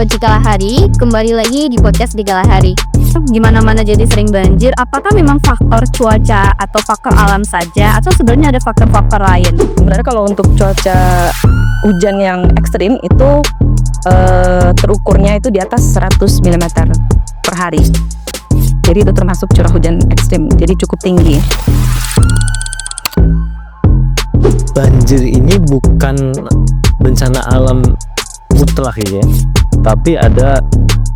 Sobat Cikalahari, kembali lagi di podcast di Kalahari. Gimana mana jadi sering banjir? Apakah memang faktor cuaca atau faktor alam saja, atau sebenarnya ada faktor-faktor lain? Sebenarnya kalau untuk cuaca hujan yang ekstrim itu terukurnya itu di atas 100 mm per hari. Jadi itu termasuk curah hujan ekstrim, jadi cukup tinggi. Banjir ini bukan bencana alam mutlak ya, tapi ada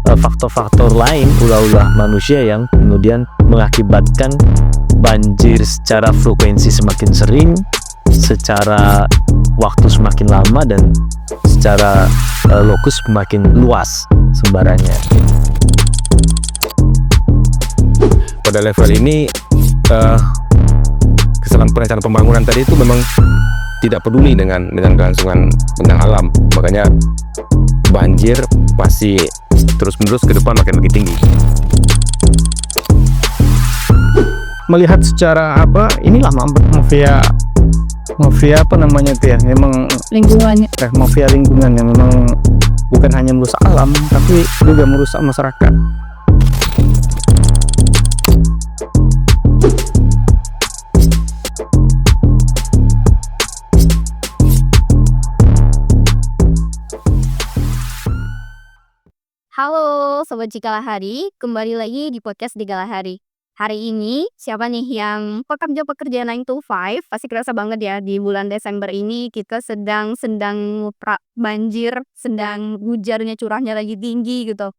faktor-faktor lain, ulah-ulah manusia yang kemudian mengakibatkan banjir secara frekuensi semakin sering, secara waktu semakin lama, dan secara lokus semakin luas sebarannya. Pada level ini kesalahan perencanaan pembangunan tadi itu memang tidak peduli dengan kelangsungan bentang alam, makanya banjir pasti terus-menerus ke depan makin tinggi. Melihat secara inilah mafia apa namanya itu ya, memang Lingkungannya. mafia lingkungan yang memang bukan hanya merusak alam tapi juga merusak masyarakat. Halo Sobat Cikalahari, kembali lagi di podcast di Kalahari. Hari ini siapa nih yang pekerja 9 to 5? Pasti kerasa banget ya, di bulan Desember ini kita sedang banjir, sedang hujannya, curahnya lagi tinggi gitu.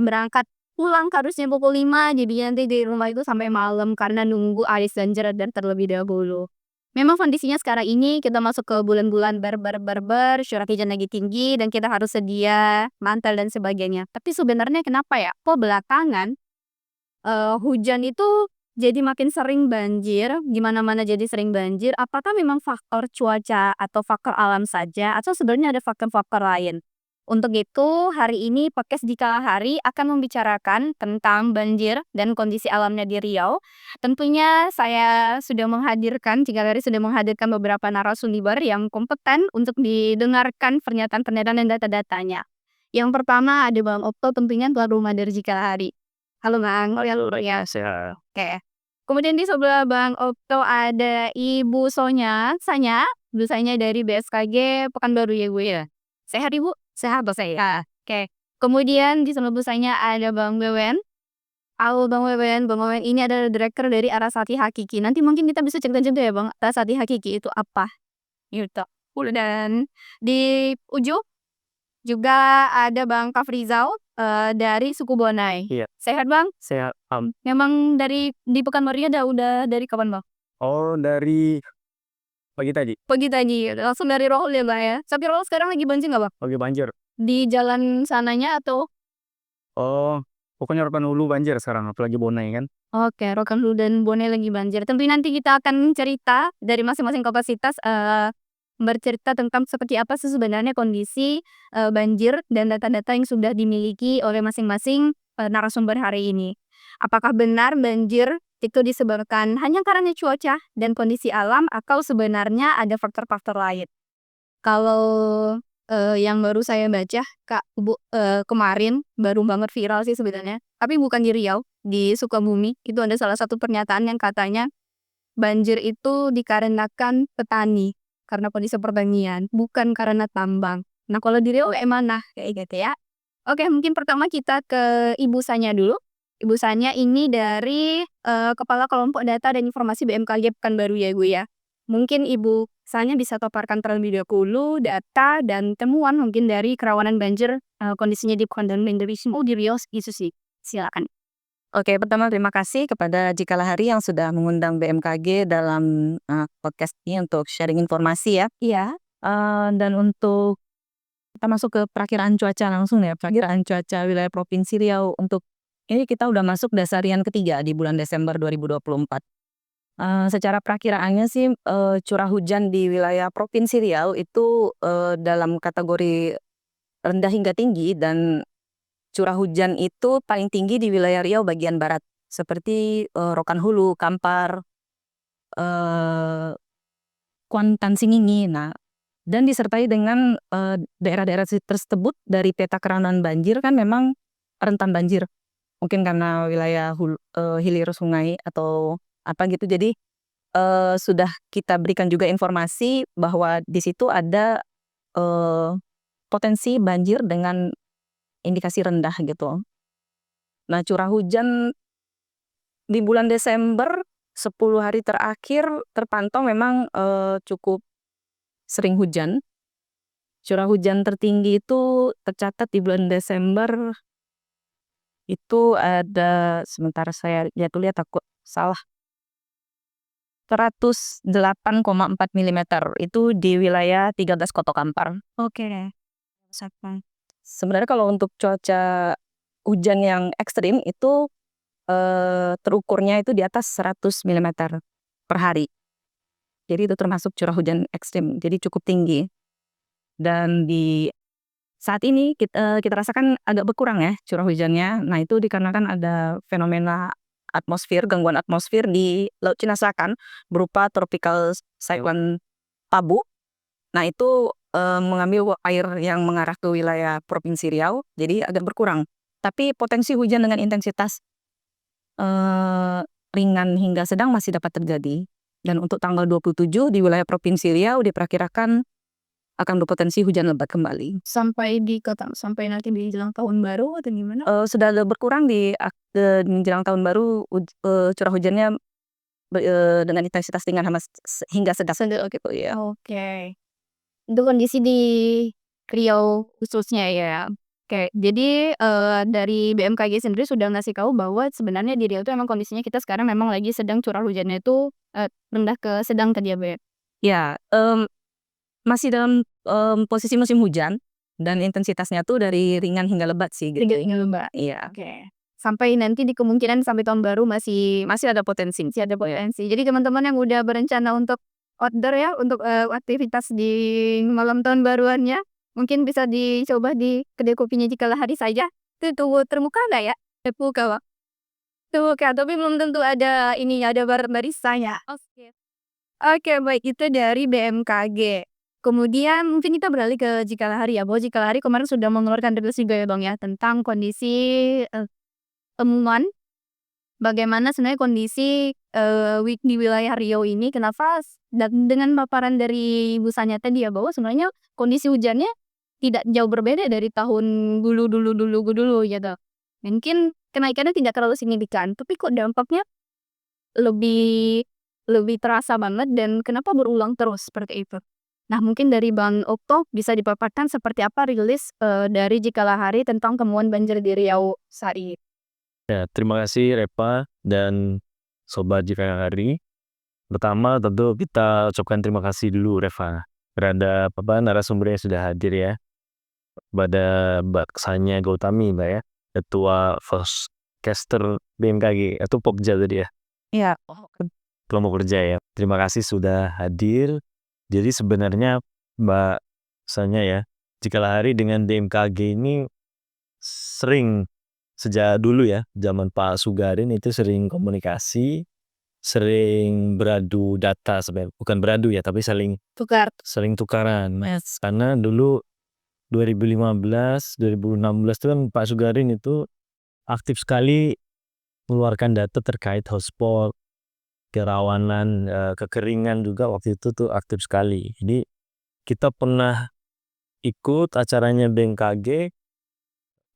Berangkat pulang harusnya pukul 5, jadi nanti di rumah itu sampai malam karena nunggu aris dan jeredar terlebih dahulu. Memang kondisinya sekarang ini kita masuk ke bulan-bulan curah hujan lagi tinggi dan kita harus sedia mantel dan sebagainya. Tapi sebenarnya kenapa ya? Kok belakangan hujan itu jadi makin sering banjir, gimana mana jadi sering banjir? Apakah memang faktor cuaca atau faktor alam saja, atau sebenarnya ada faktor-faktor lain? Untuk itu, hari ini podcast di Kalahari akan membicarakan tentang banjir dan kondisi alamnya di Riau. Tentunya saya sudah menghadirkan, Cikalahari sudah menghadirkan beberapa narasumber yang kompeten untuk didengarkan pernyataan-pernyataan dan data-datanya. Yang pertama ada Bang Okto, tentunya tuan rumah dari Cikalahari. Halo Bang. Ya. Saya Oke. Kemudian di sebelah Bang Okto ada Ibu Sanya dari BSKG Pekanbaru ya Bu ya. Sehat Ibu? Sehat atau sehat? Oke. Kemudian di sebelah Bu Sanya ada Bang Wewen. Halo Bang Wewen. Bang Wewen ini adalah direktur dari Arasati Hakiki. Nanti mungkin kita bisa cerita-cerita ya Bang, Arasati Hakiki itu apa? Gitu. Dan di ujung juga ada Bang Kafrizal dari suku Bonai. Iya. Sehat Bang? sehat. Memang di Pekanbaru udah dari kapan Bang? Oh, dari pagi tadi Pagi tadi. Langsung dari Rohul ya Bang ya. Tapi Rohul sekarang lagi banjir nggak Bang? pagi banjir. Di jalan sananya atau? Oh, pokoknya Rokan Hulu banjir sekarang, apalagi Bonai kan. Oke, Rokan Hulu dan Bonai lagi banjir. Tentunya nanti kita akan cerita dari masing-masing kapasitas, bercerita tentang seperti apa sih sebenarnya kondisi banjir dan data-data yang sudah dimiliki oleh masing-masing narasumber hari ini. Apakah benar banjir itu disebabkan hanya karena cuaca dan kondisi alam, atau sebenarnya ada faktor-faktor lain? Kalau yang baru saya baca Kak, Bu, kemarin baru banget viral sih sebenarnya, tapi bukan di Riau, di Sukabumi. Itu ada salah satu pernyataan yang katanya banjir itu dikarenakan petani, karena kondisi pertanian, bukan karena tambang. Nah, kalau di Riau mana? Kayak gitu ya. Oke, mungkin pertama kita ke Ibu Sanya dulu. Ibu Sanya ini dari Kepala Kelompok Data dan Informasi BMKG Pekanbaru ya, Bu ya. Mungkin Ibu Sanya bisa paparkan terlebih dahulu data dan temuan mungkin dari kerawanan banjir, kondisinya di Pekanbaru dan di Riau gitu sih. Silakan. Oke, pertama terima kasih kepada Cikalahari yang sudah mengundang BMKG dalam podcast ini untuk sharing informasi ya. Iya. Dan untuk kita masuk ke perakiraan cuaca langsung ya, perakiraan cuaca wilayah Provinsi Riau. Untuk ini kita udah masuk dasarian ketiga di bulan Desember 2024. Secara perakiraannya sih curah hujan di wilayah Provinsi Riau itu dalam kategori rendah hingga tinggi, dan curah hujan itu paling tinggi di wilayah Riau bagian barat seperti Rokan Hulu, Kampar, Kuantan, Singingi. Nah, Dan disertai dengan daerah-daerah tersebut dari peta kerawanan banjir kan memang rentan banjir. Mungkin karena wilayah hilir sungai atau apa gitu. Jadi sudah kita berikan juga informasi bahwa di situ ada potensi banjir dengan indikasi rendah gitu. Nah, curah hujan di bulan Desember 10 hari terakhir terpantau memang cukup sering hujan. Curah hujan tertinggi itu tercatat di bulan Desember itu ada, sebentar saya lihat takut salah, 108,4 milimeter itu di wilayah 13 Koto Kampar. Oke. Sebenarnya kalau untuk cuaca hujan yang ekstrim itu terukurnya itu di atas 100 milimeter per hari. Jadi itu termasuk curah hujan ekstrim, jadi cukup tinggi. Dan di saat ini kita rasakan agak berkurang ya curah hujannya. Nah, itu dikarenakan ada fenomena atmosfer, gangguan atmosfer di Laut Cina Selatan berupa tropical cyclone Pabu. Nah, itu mengambil air yang mengarah ke wilayah Provinsi Riau, jadi agak berkurang. Tapi potensi hujan dengan intensitas ringan hingga sedang masih dapat terjadi. Dan untuk tanggal 27 di wilayah Provinsi Riau diperkirakan akan berpotensi hujan lebat kembali. Sampai nanti menjelang tahun baru atau gimana? Sudah ada berkurang di menjelang tahun baru curah hujannya dengan intensitas ringan hingga sedang gitu ya. Oke. Itu kondisi di Riau khususnya ya. Oke, jadi dari BMKG sendiri sudah ngasih tahu bahwa sebenarnya di Riau itu emang kondisinya kita sekarang memang lagi sedang curah hujannya itu rendah ke sedang tadi ya, Bu ya? Ya, masih dalam posisi musim hujan dan intensitasnya tuh dari ringan hingga lebat sih gitu. Tinggal Mbak. Iya. Oke. Sampai nanti di kemungkinan sampai tahun baru masih Masih ada potensi. ada potensi. Jadi teman-teman yang udah berencana untuk outdoor ya, untuk aktivitas di malam tahun baruannya, mungkin bisa dicoba di kedai kopinya Cikalahari saja. Itu terbuka nggak ya? Terbuka, Bang. Terbuka, tapi belum tentu ada ininya, ada barisanya. Oke, baik, itu dari BMKG. Kemudian mungkin kita beralih ke Cikalahari ya, bahwa Cikalahari kemarin sudah mengeluarkan rilis juga ya, Bang ya, tentang kondisi temuan bagaimana sebenarnya kondisi di wilayah Riau ini, kenapa dengan paparan dari Bu Sanya tadi ya, bahwa sebenarnya kondisi hujannya tidak jauh berbeda dari tahun dulu gitu. Mungkin kenaikannya tidak terlalu signifikan, tapi kok dampaknya lebih terasa banget dan kenapa berulang terus seperti itu. Nah, mungkin dari Bang Okto bisa dipaparkan seperti apa rilis dari Cikalahari tentang temuan banjir di Riau saat ini. Ya, terima kasih Repa dan Sobat Cikalahari. Pertama tentu kita ucapkan terima kasih dulu Reva terhadap narasumber yang sudah hadir ya. Pada Mbak Ksania Gautami Mbak ya, Ketua Forecaster BMKG atau Pokja tadi ya. Iya. Kelompok kerja ya. Terima kasih sudah hadir. Jadi sebenarnya Mbak Ksania ya, Cikalahari dengan BMKG ini sering sejak dulu ya, zaman Pak Sugarin itu sering komunikasi, sering beradu data sebenarnya, bukan beradu ya, tapi sering tukaran. Yes. Karena dulu 2015, 2016 itu kan Pak Sugarin itu aktif sekali mengeluarkan data terkait hotspot, kerawanan, kekeringan juga waktu itu tuh aktif sekali. Jadi kita pernah ikut acaranya BMKG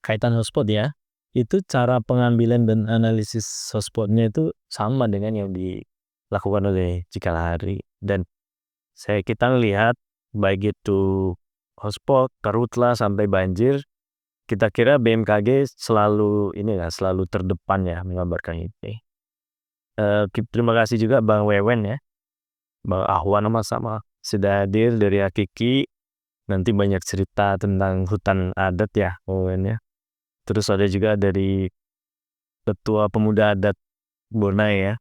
kaitan hotspot ya. Itu cara pengambilan dan analisis hotspotnya itu sama dengan yang dilakukan oleh Cikalahari. Dan kita lihat baik itu hotspot, karhutla sampai banjir, kita kira BMKG selalu terdepan ya mengabarkan ini. Terima kasih juga Bang Wewen ya, Bang Ahwan sama sudah hadir dari Hakiki. Nanti banyak cerita tentang hutan adat ya Wewen ya. Terus ada juga dari Ketua Pemuda Adat Bornai ya,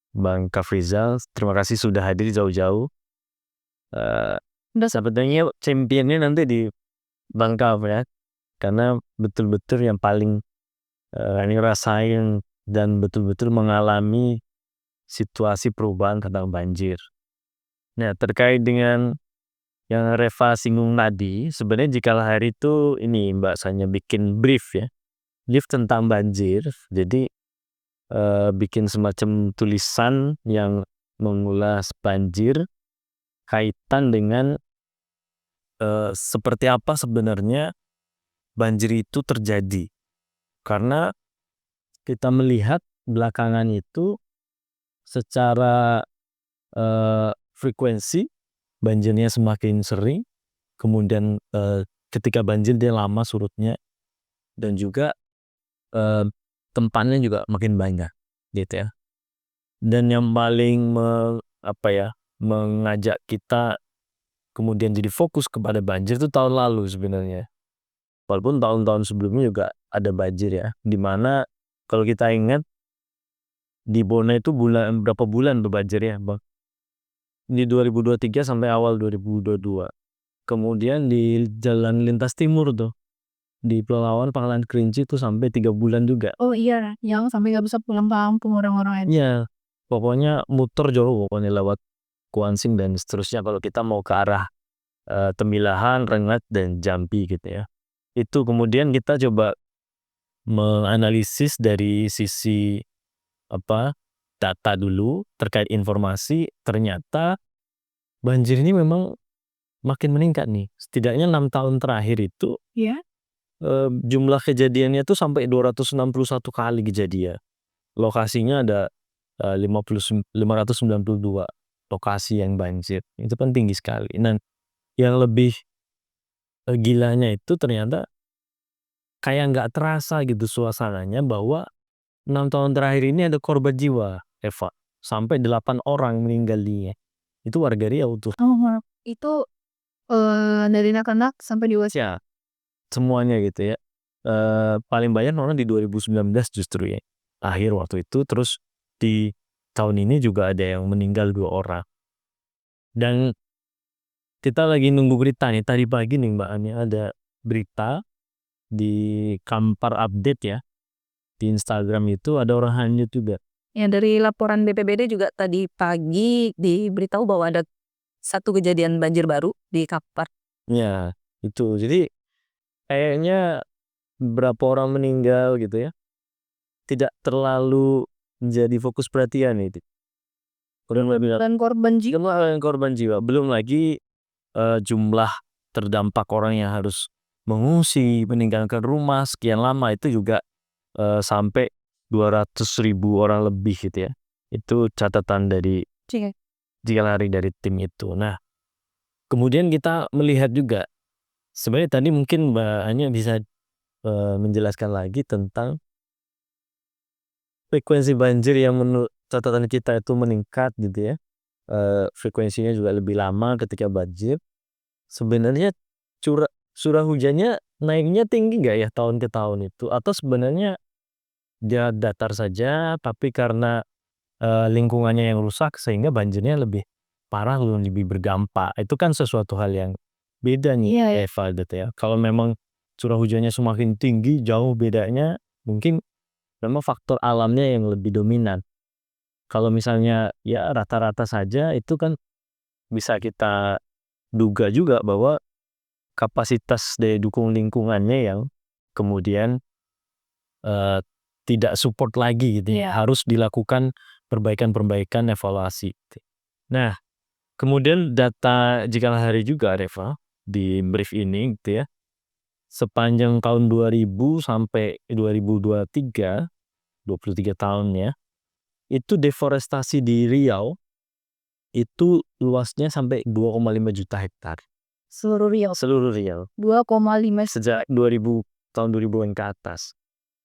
Bang Kafrizal. Terima kasih sudah hadir jauh-jauh. Sebetulnya championnya nanti di Bang Kaf ya, karena betul-betul yang paling ngerasain dan betul-betul mengalami situasi perubahan tentang banjir. Nah, terkait dengan yang Reva singgung tadi, sebenarnya Jikalahari itu ini Mbak Sanya bikin brief ya. Brief tentang banjir. Jadi bikin semacam tulisan yang mengulas banjir kaitan dengan seperti apa sebenarnya banjir itu terjadi. Karena kita melihat belakangan itu secara frekuensi banjirnya semakin sering, kemudian ketika banjir dia lama surutnya, dan juga tempatnya juga makin banyak gitu ya. Dan yang paling mengajak kita kemudian jadi fokus kepada banjir itu tahun lalu sebenarnya. Walaupun tahun-tahun sebelumnya juga ada banjir ya, dimana kalau kita ingat di Bona itu berapa bulan berbanjir ya Bang? Di 2023 sampai awal 2022. Kemudian di Jalan Lintas Timur tuh, di Pelalawan Pangkalan Kerinci itu sampai 3 bulan juga. Oh iya, yang sampai nggak bisa pulang kampung orang-orang itu. Iya, pokoknya muter jauh pokoknya lewat Kuansing dan seterusnya kalau kita mau ke arah Temilahan, Rengat, dan Jambi gitu ya. Itu kemudian kita coba menganalisis dari sisi data dulu terkait informasi. Ternyata banjir ini memang makin meningkat nih. Setidaknya 6 tahun terakhir itu jumlah kejadiannya itu sampai 261 kali kejadian. Lokasinya ada 592 lokasi yang banjir. Itu kan tinggi sekali. Dan yang lebih gilanya itu ternyata kayak nggak terasa gitu suasananya bahwa 6 tahun terakhir ini ada korban jiwa, Eva. Sampai 8 orang meninggal dunia. Itu warga Riau tuh. Itu dari anak-anak sampai dewasa. Ya, semuanya gitu ya. Paling banyak orang di 2019 justru ya. Akhir waktu itu, terus di tahun ini juga ada yang meninggal 2 orang. Dan kita lagi nunggu berita nih, tadi pagi nih Mbak Ani ada berita di Kampar Update ya. Di Instagram itu ada orang hanyut juga. Ya, dari laporan BPBD juga tadi pagi diberitahu bahwa ada 1 kejadian banjir baru di Kampar. Ya, itu. Jadi kayaknya berapa orang meninggal gitu ya. Tidak terlalu menjadi fokus perhatian itu. Dan korban jiwa. Korban jiwa. Belum lagi jumlah terdampak orang yang harus mengungsi, meninggalkan rumah sekian lama itu juga sampai 200.000 orang lebih gitu ya. Itu catatan dari Jikalahari dari tim itu. Nah, kemudian kita melihat juga sebenarnya tadi mungkin Mbak Anya bisa menjelaskan lagi tentang frekuensi banjir yang menurut catatan kita itu meningkat gitu ya. Frekuensinya juga lebih lama ketika banjir. Sebenarnya curah hujannya naiknya tinggi nggak ya tahun ke tahun itu? Atau sebenarnya dia datar saja, tapi karena lingkungannya yang rusak sehingga banjirnya lebih parah, lebih berdampak. Itu kan sesuatu hal yang beda nih Eva gitu ya. Kalau memang curah hujannya semakin tinggi, jauh bedanya, mungkin memang faktor alamnya yang lebih dominan. Kalau misalnya ya rata-rata saja itu kan bisa kita duga juga bahwa kapasitas daya dukung lingkungannya yang kemudian tidak support lagi gitu ya. Harus dilakukan perbaikan-perbaikan evaluasi. Nah, kemudian data Jikalahari juga Reva di brief ini gitu ya. Sepanjang tahun 2000 sampai 2023, 23 tahun ya. Itu deforestasi di Riau itu luasnya sampai 2,5 juta hektar. Seluruh Riau. 2,5. Sejak 2000 tahun 2000-an ke atas.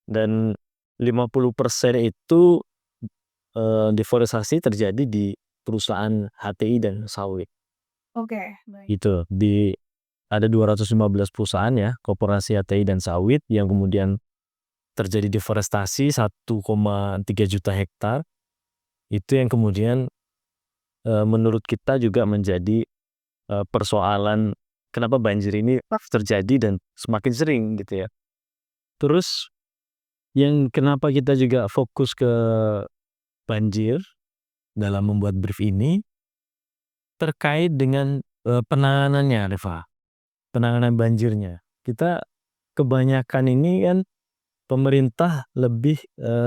Dan 50% itu deforestasi terjadi di perusahaan HTI dan sawit. Oke, baik. Gitu. Ada 215 perusahaan ya, koperasi HTI dan sawit yang kemudian terjadi deforestasi 1,3 juta hektar. Itu yang kemudian menurut kita juga menjadi persoalan kenapa banjir ini terjadi dan semakin sering gitu ya. Terus yang kenapa kita juga fokus ke banjir dalam membuat brief ini terkait dengan penanganannya Reva, penanganan banjirnya. Kita kebanyakan ini kan pemerintah lebih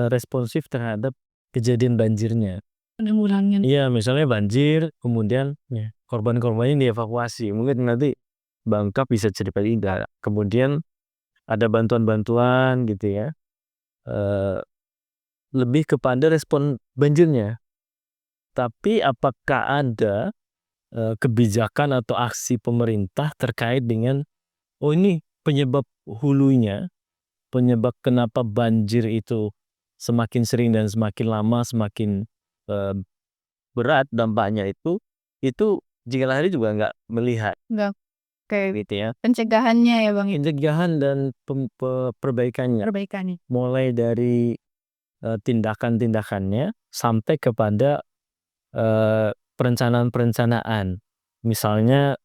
responsif terhadap kejadian banjirnya. Penanggulangan. Iya, misalnya banjir, kemudian korban-korbannya dievakuasi. Mungkin nanti Bangkap bisa cerita tidak. Kemudian ada bantuan-bantuan gitu ya. Lebih kepada respon banjirnya. Tapi apakah ada kebijakan atau aksi pemerintah terkait dengan ini penyebab hulunya, penyebab kenapa banjir itu semakin sering dan semakin lama semakin berat dampaknya itu Jigalahari juga nggak melihat Enggak kayak gitu ya. pencegahannya ya Bang, Pencegahan dan perbaikannya, mulai dari tindakan-tindakannya sampai kepada perencanaan-perencanaan. Misalnya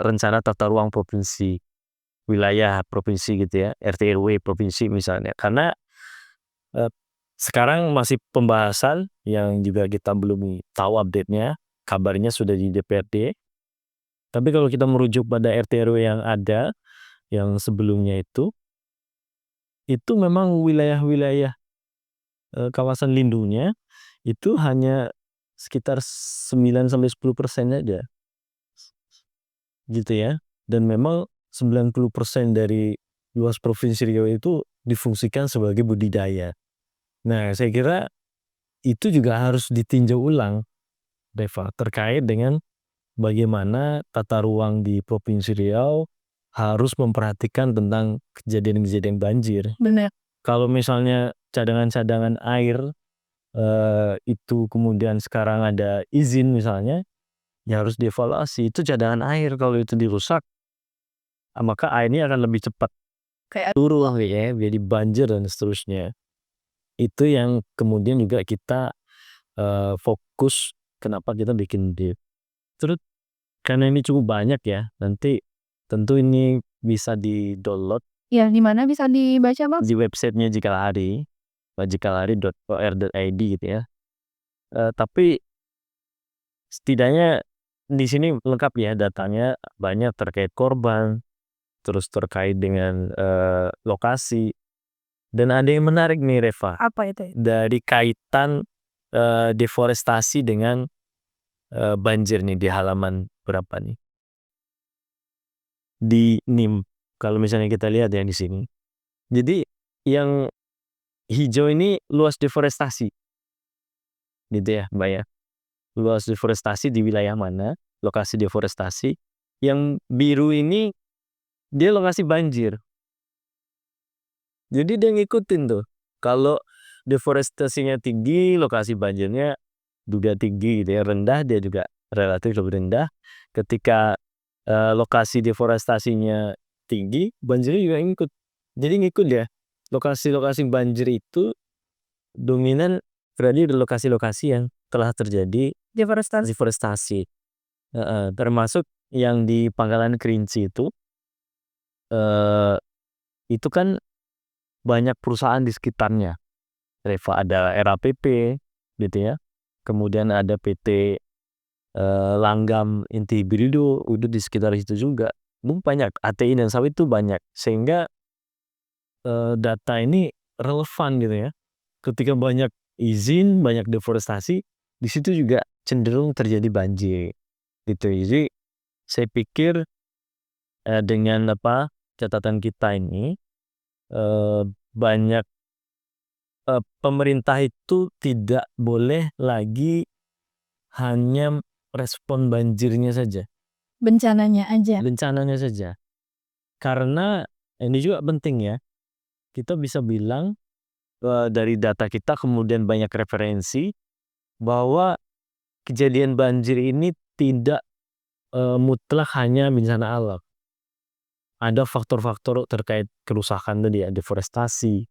rencana tata ruang provinsi, wilayah provinsi gitu ya, RT RW provinsi misalnya. Karena sekarang masih pembahasan yang juga kita belum tahu update-nya, kabarnya sudah di DPRD. Tapi kalau kita merujuk pada RT RW yang ada, yang sebelumnya itu memang wilayah-wilayah kawasan lindungnya itu hanya sekitar 9-10% aja. Gitu ya. Dan memang 90% dari luas Provinsi Riau itu difungsikan sebagai budidaya. Nah, saya kira itu juga harus ditinjau ulang, Reva, terkait dengan bagaimana tata ruang di Provinsi Riau harus memperhatikan tentang kejadian-kejadian banjir. Benar. Kalau misalnya cadangan-cadangan air itu kemudian sekarang ada izin misalnya, ya harus dievaluasi. Itu cadangan air, kalau itu dirusak, maka airnya akan lebih cepat turun ya, jadi banjir dan seterusnya. Itu yang kemudian juga kita fokus kenapa kita bikin DIP. Terus karena ini cukup banyak ya, nanti tentu ini bisa di-download. Ya, di mana bisa dibaca Bang? Di websitenya Jigalahari, jigalahari.or.id gitu ya. Tapi setidaknya di sini lengkap ya datanya, banyak terkait korban, terus terkait dengan lokasi. Dan ada yang menarik nih Reva. Apa itu? Dari kaitan deforestasi dengan banjir nih di halaman berapa nih? Di NIM, kalau misalnya kita lihat ya di sini. Jadi yang hijau ini luas deforestasi. Gitu ya, Mbak ya. Luas deforestasi di wilayah mana? Lokasi deforestasi. Yang biru ini dia lokasi banjir. Jadi dia ngikutin tuh. Kalau deforestasinya tinggi, lokasi banjirnya juga tinggi gitu ya. Rendah, dia juga relatif lebih rendah. Ketika lokasi deforestasinya tinggi, banjirnya juga ngikut. Jadi ngikut ya. Lokasi-lokasi banjir itu dominan berada di lokasi-lokasi yang telah terjadi deforestasi. Termasuk yang di Pangkalan Kerinci itu kan banyak perusahaan di sekitarnya. Reva, ada RAPP gitu ya. Kemudian ada PT Langgam Inti Birido udah di sekitar itu juga. Banyak ATI dan sawit itu banyak, sehingga data ini relevan gitu ya. Ketika banyak izin, banyak deforestasi, di situ juga cenderung terjadi banjir gitu. Jadi saya pikir dengan catatan kita ini banyak pemerintah itu tidak boleh lagi hanya respon banjirnya saja, Bencananya saja. karena ini juga penting ya, kita bisa bilang dari data kita kemudian banyak referensi bahwa kejadian banjir ini tidak mutlak hanya bencana alam. Ada faktor-faktor terkait kerusakan tadi ya, deforestasi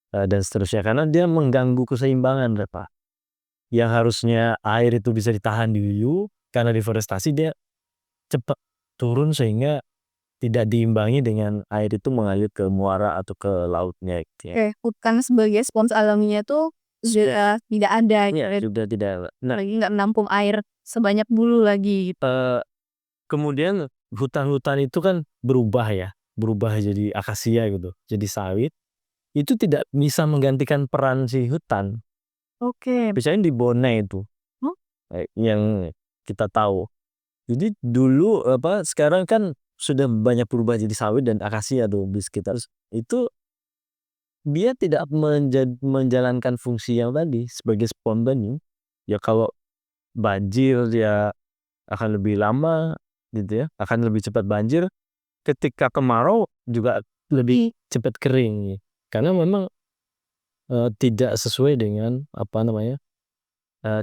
dan seterusnya, karena dia mengganggu keseimbangan Pak. Yang harusnya air itu bisa ditahan di hulu, karena deforestasi dia cepat turun sehingga tidak diimbangi dengan air itu mengalir ke muara atau ke lautnya gitu ya. Hutan sebagai spons alaminya tuh sudah tidak ada. Ya, sudah tidak. Lagi nggak menampung air sebanyak dulu lagi. kemudian hutan-hutan itu kan berubah jadi akasia gitu, jadi sawit. Itu tidak bisa menggantikan peran si hutan. Oke. Misalnya di Bone itu, Oh. yang kita tahu. Jadi dulu sekarang kan sudah banyak berubah jadi sawit dan akasia tuh di sekitar itu. Dia tidak menjalankan fungsi yang tadi sebagai spon venue. Ya kalau banjir dia akan lebih lama gitu ya, akan lebih cepat banjir. Ketika kemarau juga lebih cepat kering. Karena memang tidak sesuai dengan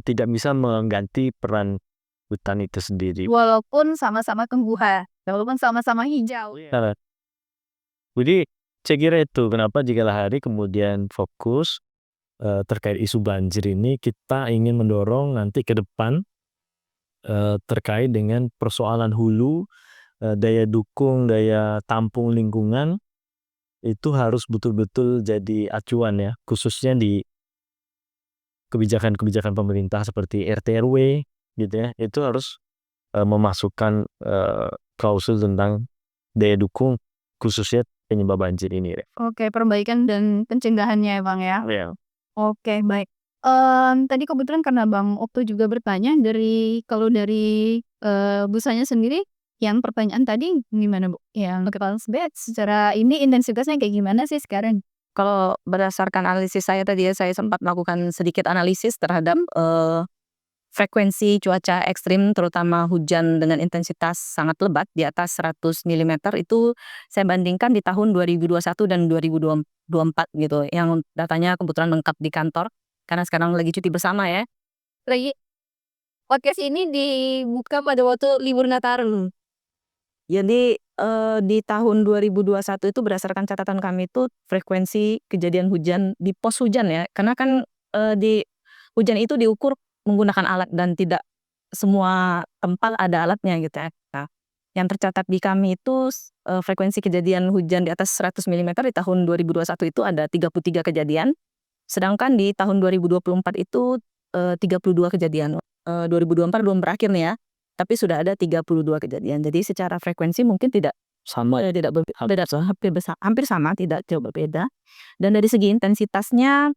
tidak bisa mengganti peran hutan itu sendiri. Walaupun sama-sama tumbuhan, walaupun sama-sama hijau. Nah, jadi saya kira itu kenapa di Galahari kemudian fokus terkait isu banjir ini. Kita ingin mendorong nanti ke depan terkait dengan persoalan hulu, daya dukung, daya tampung lingkungan itu harus betul-betul jadi acuan ya, khususnya di kebijakan-kebijakan pemerintah seperti RT RW gitu ya. Itu harus memasukkan klausul tentang daya dukung khususnya penyebab banjir ini. Oke, perbaikan dan pencegahannya ya Bang ya. Ya. Oke, baik. Tadi kebetulan karena Bang Okto juga bertanya kalau dari busanya sendiri, yang pertanyaan tadi gimana Bu? Yang kita lihat secara ini intensitasnya kayak gimana sih sekarang? Kalau berdasarkan analisis saya tadi ya, saya sempat melakukan sedikit analisis terhadap frekuensi cuaca ekstrim terutama hujan dengan intensitas sangat lebat di atas 100 mm itu saya bandingkan di tahun 2021 dan 2024 gitu. Yang datanya kebetulan lengkap di kantor karena sekarang lagi cuti bersama ya. Lagi podcast ini dibuka pada waktu libur Nataru. Jadi di tahun 2021 itu berdasarkan catatan kami itu frekuensi kejadian hujan di pos hujan ya. Karena kan di hujan itu diukur menggunakan alat dan tidak semua tempat ada alatnya gitu ya. Nah, yang tercatat di kami itu frekuensi kejadian hujan di atas 100 mm di tahun 2021 itu ada 33 kejadian. Sedangkan di tahun 2024 itu 32 kejadian. 2024 belum berakhir nih ya. Tapi sudah ada 32 kejadian. Jadi secara frekuensi mungkin tidak sama ya, tidak berbeda, hampir sama, tidak jauh berbeda. Dan dari segi intensitasnya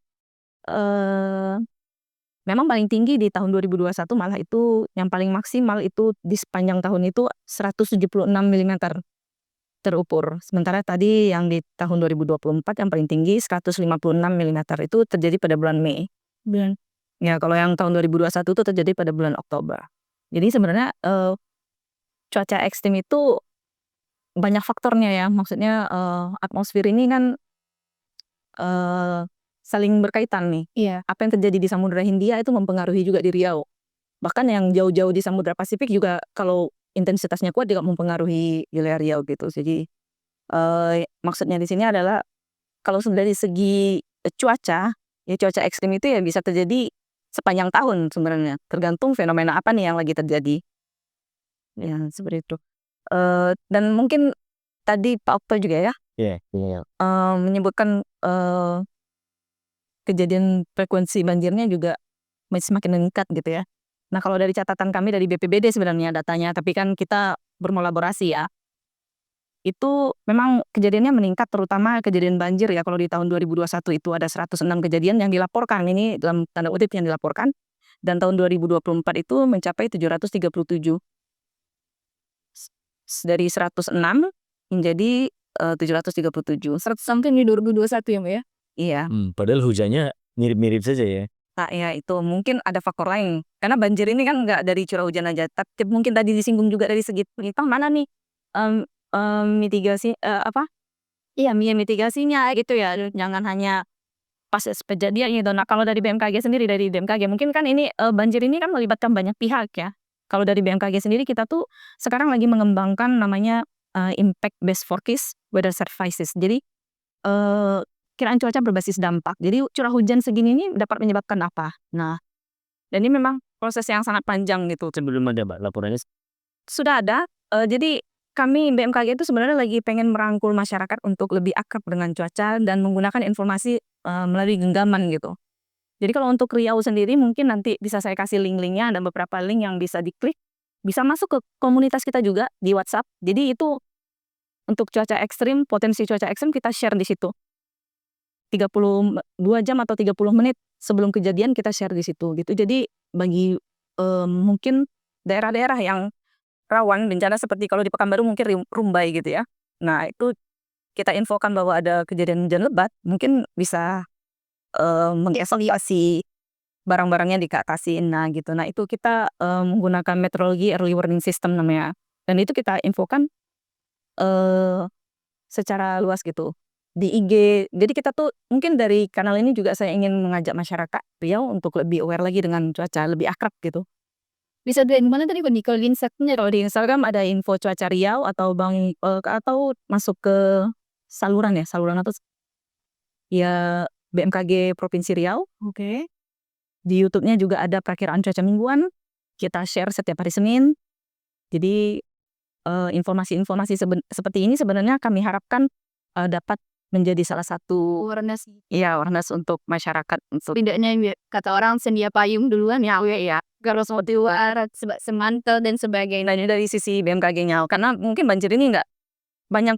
memang paling tinggi di tahun 2021, malah itu yang paling maksimal itu di sepanjang tahun itu 176 mm terukur. Sementara tadi yang di tahun 2024 yang paling tinggi 156 mm itu terjadi pada bulan Mei. Ya kalau yang tahun 2021 itu terjadi pada bulan Oktober. Jadi sebenarnya cuaca ekstrim itu banyak faktornya ya. Maksudnya atmosfer ini kan saling berkaitan nih. Iya. Apa yang terjadi di Samudra Hindia itu mempengaruhi juga di Riau. Bahkan yang jauh-jauh di Samudra Pasifik juga kalau intensitasnya kuat juga mempengaruhi wilayah Riau gitu. Jadi maksudnya di sini adalah kalau dari segi cuaca, ya cuaca ekstrim itu ya bisa terjadi sepanjang tahun sebenarnya. Tergantung fenomena apa nih yang lagi terjadi. Ya seperti itu. Dan mungkin tadi Pak Okto juga ya menyebutkan kejadian frekuensi banjirnya juga semakin meningkat gitu ya. Nah kalau dari catatan kami dari BPBD sebenarnya datanya, tapi kan kita berkolaborasi ya. Itu memang kejadiannya meningkat, terutama kejadian banjir ya. Kalau di tahun 2021 itu ada 106 kejadian yang dilaporkan, ini dalam tanda kutip yang dilaporkan. Dan tahun 2024 itu mencapai 737. Dari 106 menjadi 737. 100 something di 2021 ya Mbak ya? Iya. Padahal hujannya mirip-mirip saja ya. Nah ya itu mungkin ada faktor lain. Karena banjir ini kan nggak dari curah hujan aja. Tapi mungkin tadi disinggung juga dari segi pemerintah mana nih mitigasi Iya mitigasinya gitu ya. Jangan hanya pas kejadian gitu. Nah kalau dari BMKG sendiri, dari BMKG mungkin kan ini banjir ini kan melibatkan banyak pihak ya. Kalau dari BMKG sendiri kita tuh sekarang lagi mengembangkan namanya impact based forecast weather services. Jadi kiraan cuaca berbasis dampak. Jadi curah hujan segini ini dapat menyebabkan apa? Nah, dan ini memang proses yang sangat panjang gitu. Sebelum ada Mbak laporannya. Sudah ada. Jadi kami BMKG itu sebenarnya lagi pengen merangkul masyarakat untuk lebih akrab dengan cuaca dan menggunakan informasi melalui genggaman gitu. Jadi kalau untuk Riau sendiri mungkin nanti bisa saya kasih link-linknya, ada beberapa link yang bisa diklik. bisa masuk ke komunitas kita juga di WhatsApp. Jadi itu untuk cuaca ekstrim, potensi cuaca ekstrim kita share di situ. 32 jam atau 30 menit sebelum kejadian kita share di situ gitu. Jadi bagi mungkin daerah-daerah yang rawan bencana seperti kalau di Pekanbaru mungkin Rumbai gitu ya. Nah, itu kita infokan bahwa ada kejadian hujan lebat, mungkin bisa mengevaluasi barang-barangnya dikatasin. Nah, gitu. Nah, itu kita menggunakan meteorologi early warning system namanya. Dan itu kita infokan secara luas gitu di IG. Jadi kita tuh mungkin dari kanal ini juga saya ingin mengajak masyarakat Riau untuk lebih aware lagi dengan cuaca, lebih akrab gitu. Bisa dari mana tadi Bang, kalau di Instagram? Kalau di Instagram ada info cuaca Riau atau atau masuk ke saluran atau ya BMKG Provinsi Riau. Oke. Di YouTube-nya juga ada perakiraan cuaca mingguan. Kita share setiap hari Senin. Jadi informasi-informasi seperti ini sebenarnya kami harapkan dapat menjadi salah satu awareness untuk masyarakat, untuk Setidaknya kata orang sedia payung duluan ya kalau mau keluar semantel dan sebagainya. Nah, dari sisi BMKG-nya karena mungkin banjir ini nggak banyak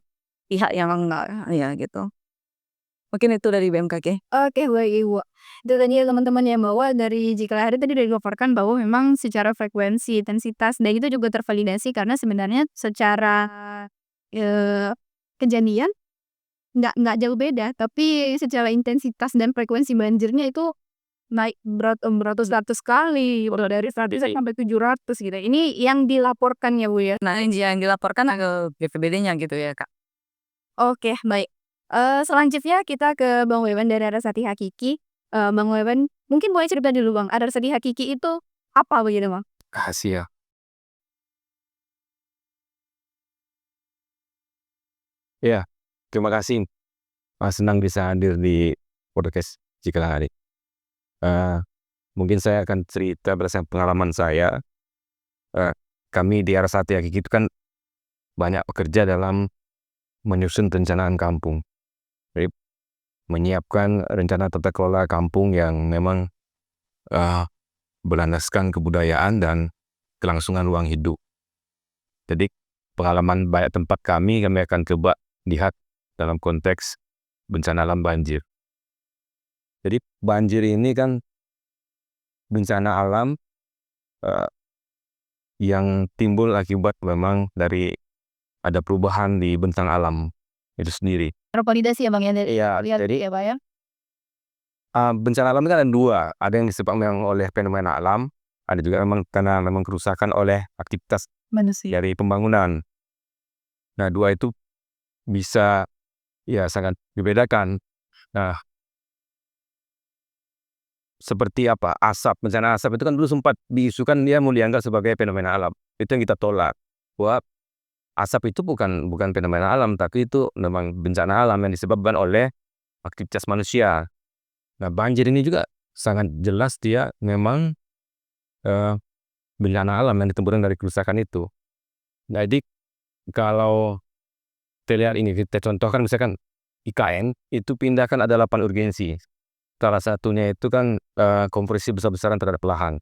pihak yang nggak ya gitu. Mungkin itu dari BMKG. Oke, baik Ibu. Itu tadi ya teman-teman yang bahwa dari Jikalahari tadi udah dilaporkan bahwa memang secara frekuensi, intensitas, dan itu juga tervalidasi karena sebenarnya secara kejadian nggak jauh beda, tapi secara intensitas dan frekuensi banjirnya itu naik beratus-ratus kali, dari 100 sampai 700 gitu. Ini yang dilaporkan ya Bu ya. Nah, yang dilaporkan ke BPBD-nya gitu ya Kak. Oke, baik. Selanjutnya kita ke Bang Wewen dari Arasati Hakiki. Bang Wewen, mungkin boleh cerita dulu Bang, Arasati Hakiki itu apa begitu Bang? Rahasia. Ya, terima kasih. Senang bisa hadir di podcast Jikalahari. Mungkin saya akan cerita berdasarkan pengalaman saya. Kami di Arasati Hakiki itu kan banyak bekerja dalam menyusun perencanaan kampung. Jadi, menyiapkan rencana tata kelola kampung yang memang berlandaskan kebudayaan dan kelangsungan ruang hidup. Jadi pengalaman banyak tempat kami akan coba lihat dalam konteks bencana alam banjir. Jadi banjir ini kan bencana alam yang timbul akibat memang dari ada perubahan di bentang alam itu sendiri. Tervalidasi ya Bang ya dari Iya, lihat jadi ya Pak ya. bencana alam itu ada dua. Ada yang disebabkan memang oleh fenomena alam, ada juga memang karena memang kerusakan oleh aktivitas Manusia. dari pembangunan. Nah, dua itu bisa ya sangat dibedakan. Nah, seperti apa? Asap, bencana asap itu kan dulu sempat diisukan dia mau dianggap sebagai fenomena alam. Itu yang kita tolak. Bahwa asap itu bukan fenomena alam, tapi itu memang bencana alam yang disebabkan oleh aktivitas manusia. Nah, banjir ini juga sangat jelas dia memang bencana alam yang ditimbulkan dari kerusakan itu. Nah, jadi kalau kita lihat ini, kita contohkan misalkan IKN itu pindahkan ada 8 urgensi. Salah satunya itu kan kompresi besar-besaran terhadap lahan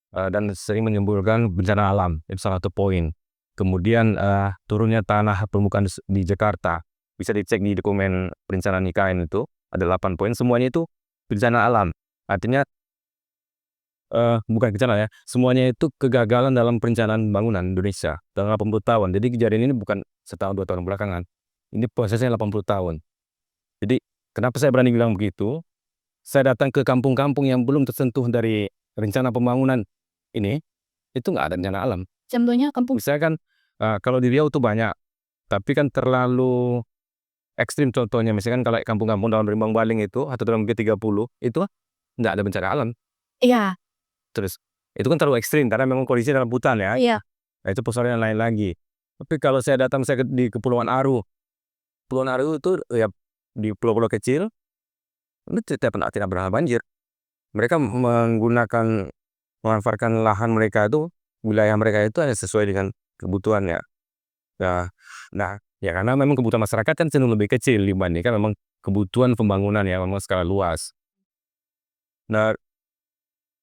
dan sering menimbulkan bencana alam, itu salah satu poin. Kemudian turunnya tanah permukaan di Jakarta, bisa dicek di dokumen perencanaan IKN itu ada 8 poin, semuanya itu bencana alam. Artinya bukan bencana ya, semuanya itu kegagalan dalam perencanaan bangunan Indonesia dalam 80 tahun. Jadi kejadian ini bukan setahun 2 tahun belakangan, ini prosesnya 80 tahun. Jadi kenapa saya berani bilang begitu? Saya datang ke kampung-kampung yang belum tersentuh dari rencana pembangunan ini, itu nggak ada bencana alam. Contohnya kampung. Misalkan kalau di Riau itu banyak, tapi kan terlalu ekstrim contohnya. Misalkan kalau kampung-kampung dalam Rimbang Baling itu atau dalam G30 itu nggak ada bencana alam. Iya. Terus itu kan terlalu ekstrim karena memang kondisi dalam hutan ya. Iya. Nah, itu persoalan yang lain lagi. Tapi kalau saya datang di Kepulauan Aru itu ya di pulau-pulau kecil itu tidak pernah banjir. Mereka memanfaatkan lahan mereka itu, wilayah mereka itu hanya sesuai dengan kebutuhannya. Nah, ya karena memang kebutuhan masyarakat kan cenderung lebih kecil dibandingkan memang kebutuhan pembangunan yang memang skala luas. Nah,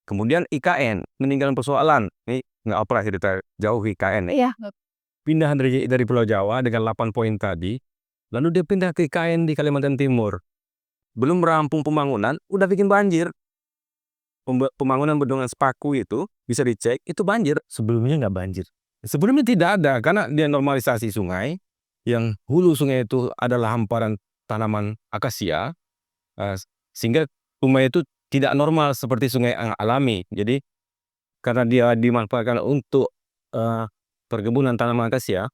kemudian IKN meninggalkan persoalan. Ini nggak operasi jauh IKN. Iya. Pindah dari Pulau Jawa dengan 8 poin tadi, lalu dia pindah ke IKN di Kalimantan Timur. Belum rampung pembangunan, udah bikin banjir. Pembangunan bendungan Sepaku itu bisa dicek, itu banjir. Sebelumnya nggak banjir. Sebelumnya tidak ada, karena dia normalisasi sungai, yang hulu sungai itu adalah hamparan tanaman akasia, sehingga sungai itu tidak normal seperti sungai alami. Jadi karena dia dimanfaatkan untuk perkebunan tanaman akasia,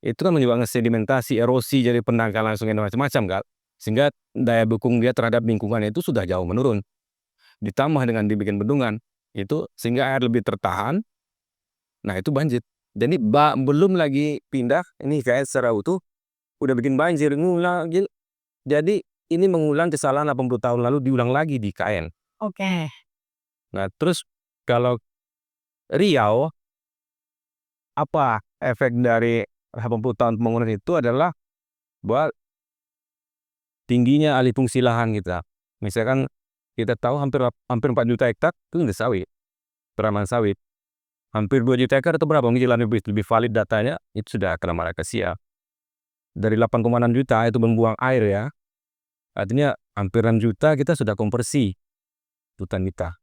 itu kan menyebabkan sedimentasi, erosi, jadi pendangkalan sungai dan macam-macam kan. Sehingga daya dukung dia terhadap lingkungan itu sudah jauh menurun. Ditambah dengan dibikin bendungan, itu sehingga air lebih tertahan. Nah itu banjir. Jadi belum lagi pindah, ini kayak secara utuh, udah bikin banjir, ngulang. Jadi ini mengulang kesalahan 80 tahun lalu, diulang lagi di IKN. Oke. Nah terus kalau Riau, apa efek dari 80 tahun pembangunan itu adalah bahwa tingginya alih fungsi lahan kita. Misalkan kita tahu hampir 4 juta hektar itu udah sawit, tanaman sawit. Hampir 2 juta hektar itu berapa? Mungkin lebih valid datanya, itu sudah tanaman akasia. Dari 8,6 juta itu membuang air ya. Artinya hampir 6 juta kita sudah konversi hutan kita.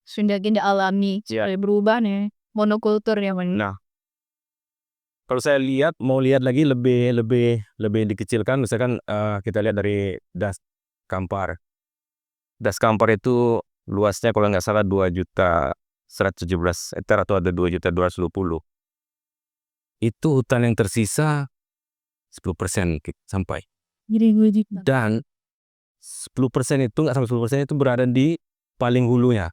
Sudah tidak alami, sudah berubah nih. Monokultur ya, Bang. Nah, kalau saya mau lihat lagi lebih dikecilkan, misalkan kita lihat dari Das Kampar. Das Kampar itu luasnya kalau nggak salah 2.117 hektar atau ada 2.220. Itu hutan yang tersisa 10% sampai. Dan 10% itu nggak sampai 10% itu berada di paling hulunya.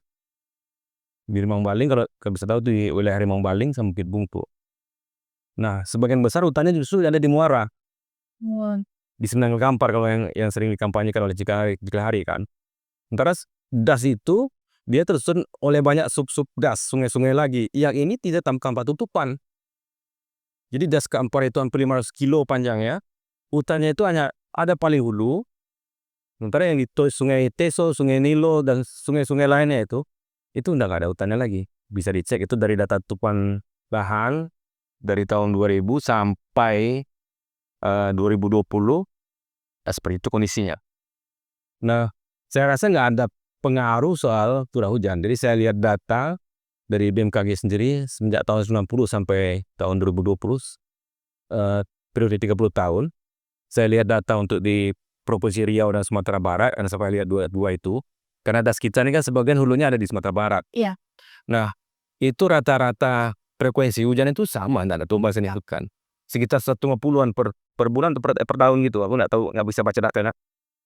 Di Rimang Baling, kalau bisa tahu di wilayah Rimang Baling sama Bukit Bungku. Nah, sebagian besar hutannya justru ada di Muara. Di Semenanjung Kampar kalau yang sering dikampanyekan oleh Ciklahari kan. Sementara Das itu dia tersusun oleh banyak sub-sub das, sungai-sungai lagi. Yang ini tidak tanpa tutupan. Jadi Das Kampar itu hampir 500 kilo panjangnya. Hutannya itu hanya ada paling hulu. Sementara yang di Sungai Teso, Sungai Nilo, dan sungai-sungai lainnya itu udah nggak ada hutannya lagi. Bisa dicek itu dari data tutupan lahan dari tahun 2000 sampai 2020, seperti itu kondisinya. Nah, saya rasa nggak ada pengaruh soal curah hujan. Jadi saya lihat data dari BMKG sendiri semenjak tahun 90 sampai tahun 2020, periode 30 tahun. Saya lihat data untuk di Provinsi Riau dan Sumatera Barat, dan sampai lihat dua itu. Karena das kita ini kan sebagian hulunya ada di Sumatera Barat. Iya. Nah, itu rata-rata frekuensi hujan itu sama, tidak ada tumbang signifikan. Sekitar 150-an per bulan atau per tahun gitu. Aku nggak bisa baca datanya.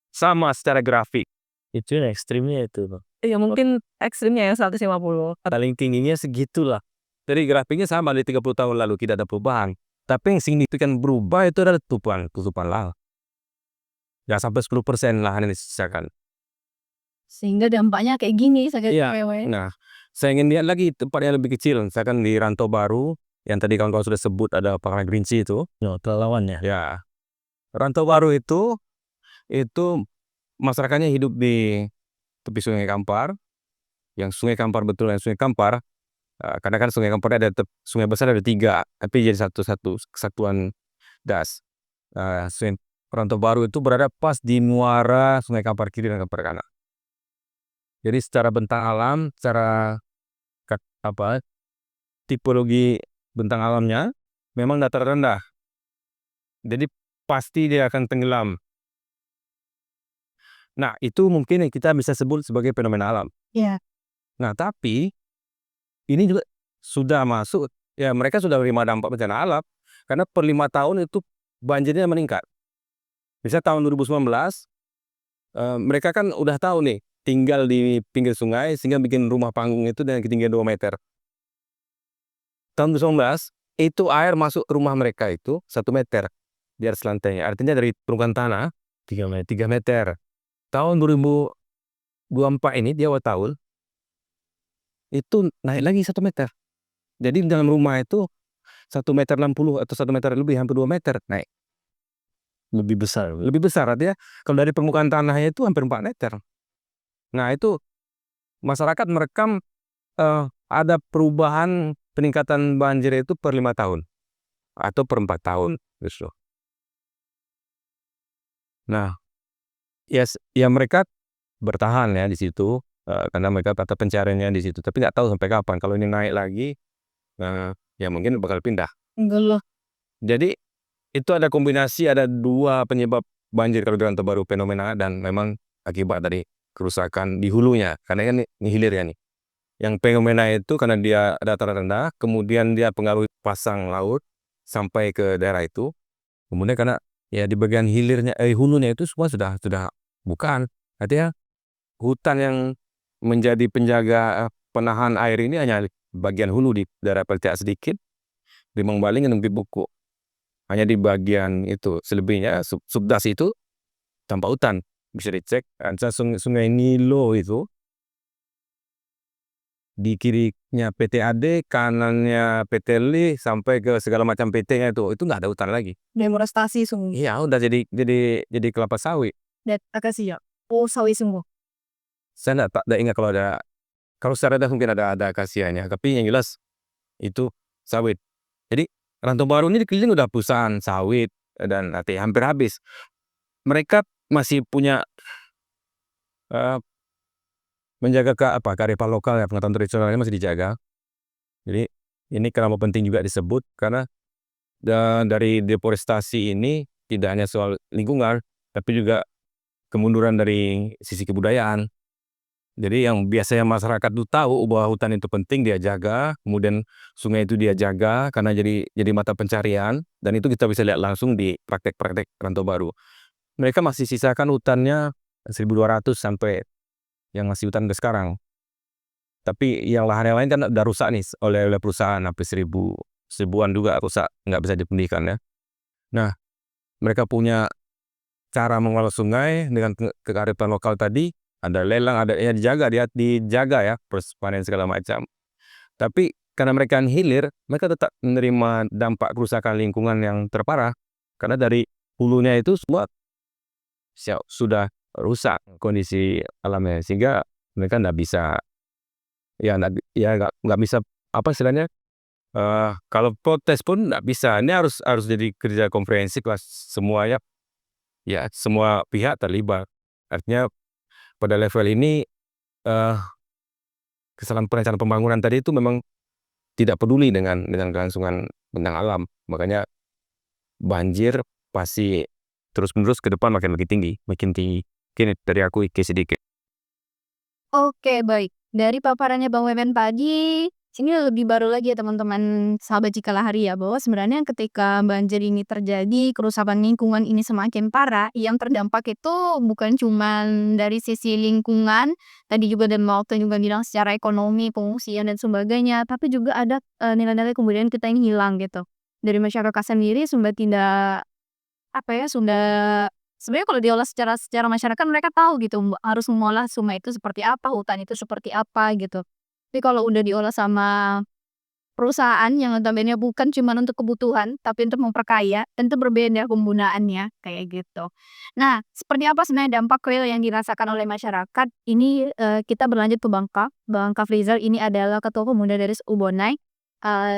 Sama secara grafik. Itu yang ekstrimnya itu, Bang. Iya, mungkin ekstrimnya yang 150. Paling tingginya segitulah. Jadi grafiknya sama di 30 tahun lalu, tidak ada perubahan. Tapi yang signifikan berubah itu adalah tutupan lahan. Ya sampai 10% lahan yang disisakan. Sehingga dampaknya kayak gini, sakit Iya. wewe. Nah, saya ingin lihat lagi tempat yang lebih kecil. Misalkan di Rantau Baru, yang tadi kawan-kawan sudah sebut ada Pangkalan Kerinci itu. No, kelelawar ya. Ya. Rantau Baru itu masyarakatnya hidup di tepi Sungai Kampar. Yang Sungai Kampar betul yang Sungai Kampar. Karena kan Sungai Kampar ada sungai besar ada 3, tapi jadi satu kesatuan das. Sungai Rantau Baru itu berada pas di muara Sungai Kampar kiri dan Kampar kanan. Jadi secara bentang alam, secara tipologi bentang alamnya memang datar rendah. Jadi pasti dia akan tenggelam. Nah, itu mungkin yang kita bisa sebut sebagai fenomena alam. Iya. Nah, tapi ini juga sudah masuk, ya mereka sudah menerima dampak bencana alam. Karena per 5 tahun itu banjirnya meningkat. Misalnya tahun 2019, mereka kan udah tahu nih, tinggal di pinggir sungai, sehingga bikin rumah panggung itu dengan ketinggian 2 meter. Tahun 2019, itu air masuk ke rumah mereka itu 1 meter di atas lantainya. Artinya dari permukaan tanah 3 meter. Tahun 2024 ini, di awal tahun, itu naik lagi 1 meter. Jadi dalam rumah itu 1,60 meter atau 1 meter lebih, hampir 2 meter naik. Lebih besar. Lebih besar, artinya kalau dari permukaan tanahnya itu hampir 4 meter. Nah itu masyarakat merekam ada perubahan peningkatan banjir itu per 5 tahun atau per 4 tahun justru. Nah, ya mereka bertahan ya di situ, karena mereka kata pencariannya di situ, tapi nggak tahu sampai kapan. Kalau ini naik lagi, ya mungkin bakal pindah. Enggak lah. Jadi itu ada kombinasi, ada 2 penyebab banjir kalau di Rantau Baru, fenomena dan memang akibat dari kerusakan di hulunya, karena kan ini hilir ya nih. Yang fenomena itu karena dia dataran rendah, kemudian dia pengaruh pasang laut sampai ke daerah itu. Kemudian karena ya di bagian hilirnya, hulunya itu semua sudah bukan. Artinya hutan yang menjadi penjaga, penahan air ini hanya bagian hulu di daerah Peltiak sedikit, Limang Baling dan Bukit Buku. Hanya di bagian itu, selebihnya subdas itu tanpa hutan. Bisa dicek, sungai Nilo itu di kirinya PT AD, kanannya PT LI sampai ke segala macam PT-nya itu nggak ada hutan lagi. Deforestasi semua. Iya, udah jadi kelapa sawit. Dan akasia. Oh, sawit semua. Saya tak ingat kalau secara dah mungkin ada akasianya, tapi yang jelas itu sawit. Jadi Rantau Baru ini dikeliling udah perusahaan sawit dan hampir habis. Mereka masih punya menjaga kearifan lokal ya, pengetahuan tradisionalnya masih dijaga. Jadi ini kenapa penting juga disebut, karena dari deforestasi ini tidak hanya soal lingkungan, tapi juga kemunduran dari sisi kebudayaan. Jadi yang biasanya masyarakat itu tahu bahwa hutan itu penting, dia jaga, kemudian sungai itu dia jaga karena jadi mata pencarian, dan itu kita bisa lihat langsung di praktek-praktek Rantau Baru. Mereka masih sisakan hutannya 1.200 sampai yang masih hutan sampai sekarang. Tapi yang lahan yang lain kan udah rusak nih oleh perusahaan, sampai 1000-an juga rusak, nggak bisa dipulihkan ya. Nah, mereka punya cara mengelola sungai dengan kearifan lokal tadi, ada lelang, ada ya dijaga ya, proses panen segala macam. Tapi karena mereka hilir, mereka tetap menerima dampak kerusakan lingkungan yang terparah, karena dari hulunya itu semua sudah rusak kondisi alamnya, sehingga mereka nggak bisa nggak bisa apa istilahnya, kalau protes pun nggak bisa. Ini harus jadi kerja komprehensif lah, semuanya ya, semua pihak terlibat. Artinya pada level ini kesalahan perencanaan pembangunan tadi itu memang tidak peduli dengan kelangsungan bentang alam. Makanya banjir pasti terus-menerus ke depan makin tinggi. Kini dari aku sedikit. Oke, baik. Dari paparannya Bang Wemen tadi, ini lebih baru lagi ya teman-teman sahabat Cikalahari ya, bahwa sebenarnya ketika banjir ini terjadi, kerusakan lingkungan ini semakin parah, yang terdampak itu bukan cuma dari sisi lingkungan, tadi juga dan waktu juga bilang secara ekonomi, pengungsian dan sebagainya, tapi juga ada nilai-nilai kemudian kita ini hilang gitu. Dari masyarakat sendiri sudah tidak sudah sebenarnya kalau diolah secara masyarakat mereka tahu gitu harus mengolah sungai itu seperti apa, hutan itu seperti apa gitu. Tapi kalau udah diolah sama perusahaan yang notabene bukan cuma untuk kebutuhan, tapi untuk memperkaya, tentu berbeda penggunaannya kayak gitu. Nah, seperti apa sebenarnya dampak real yang dirasakan oleh masyarakat? Ini kita berlanjut ke Bang Kafrizal ini adalah Ketua Pemuda dari Suku Bonai.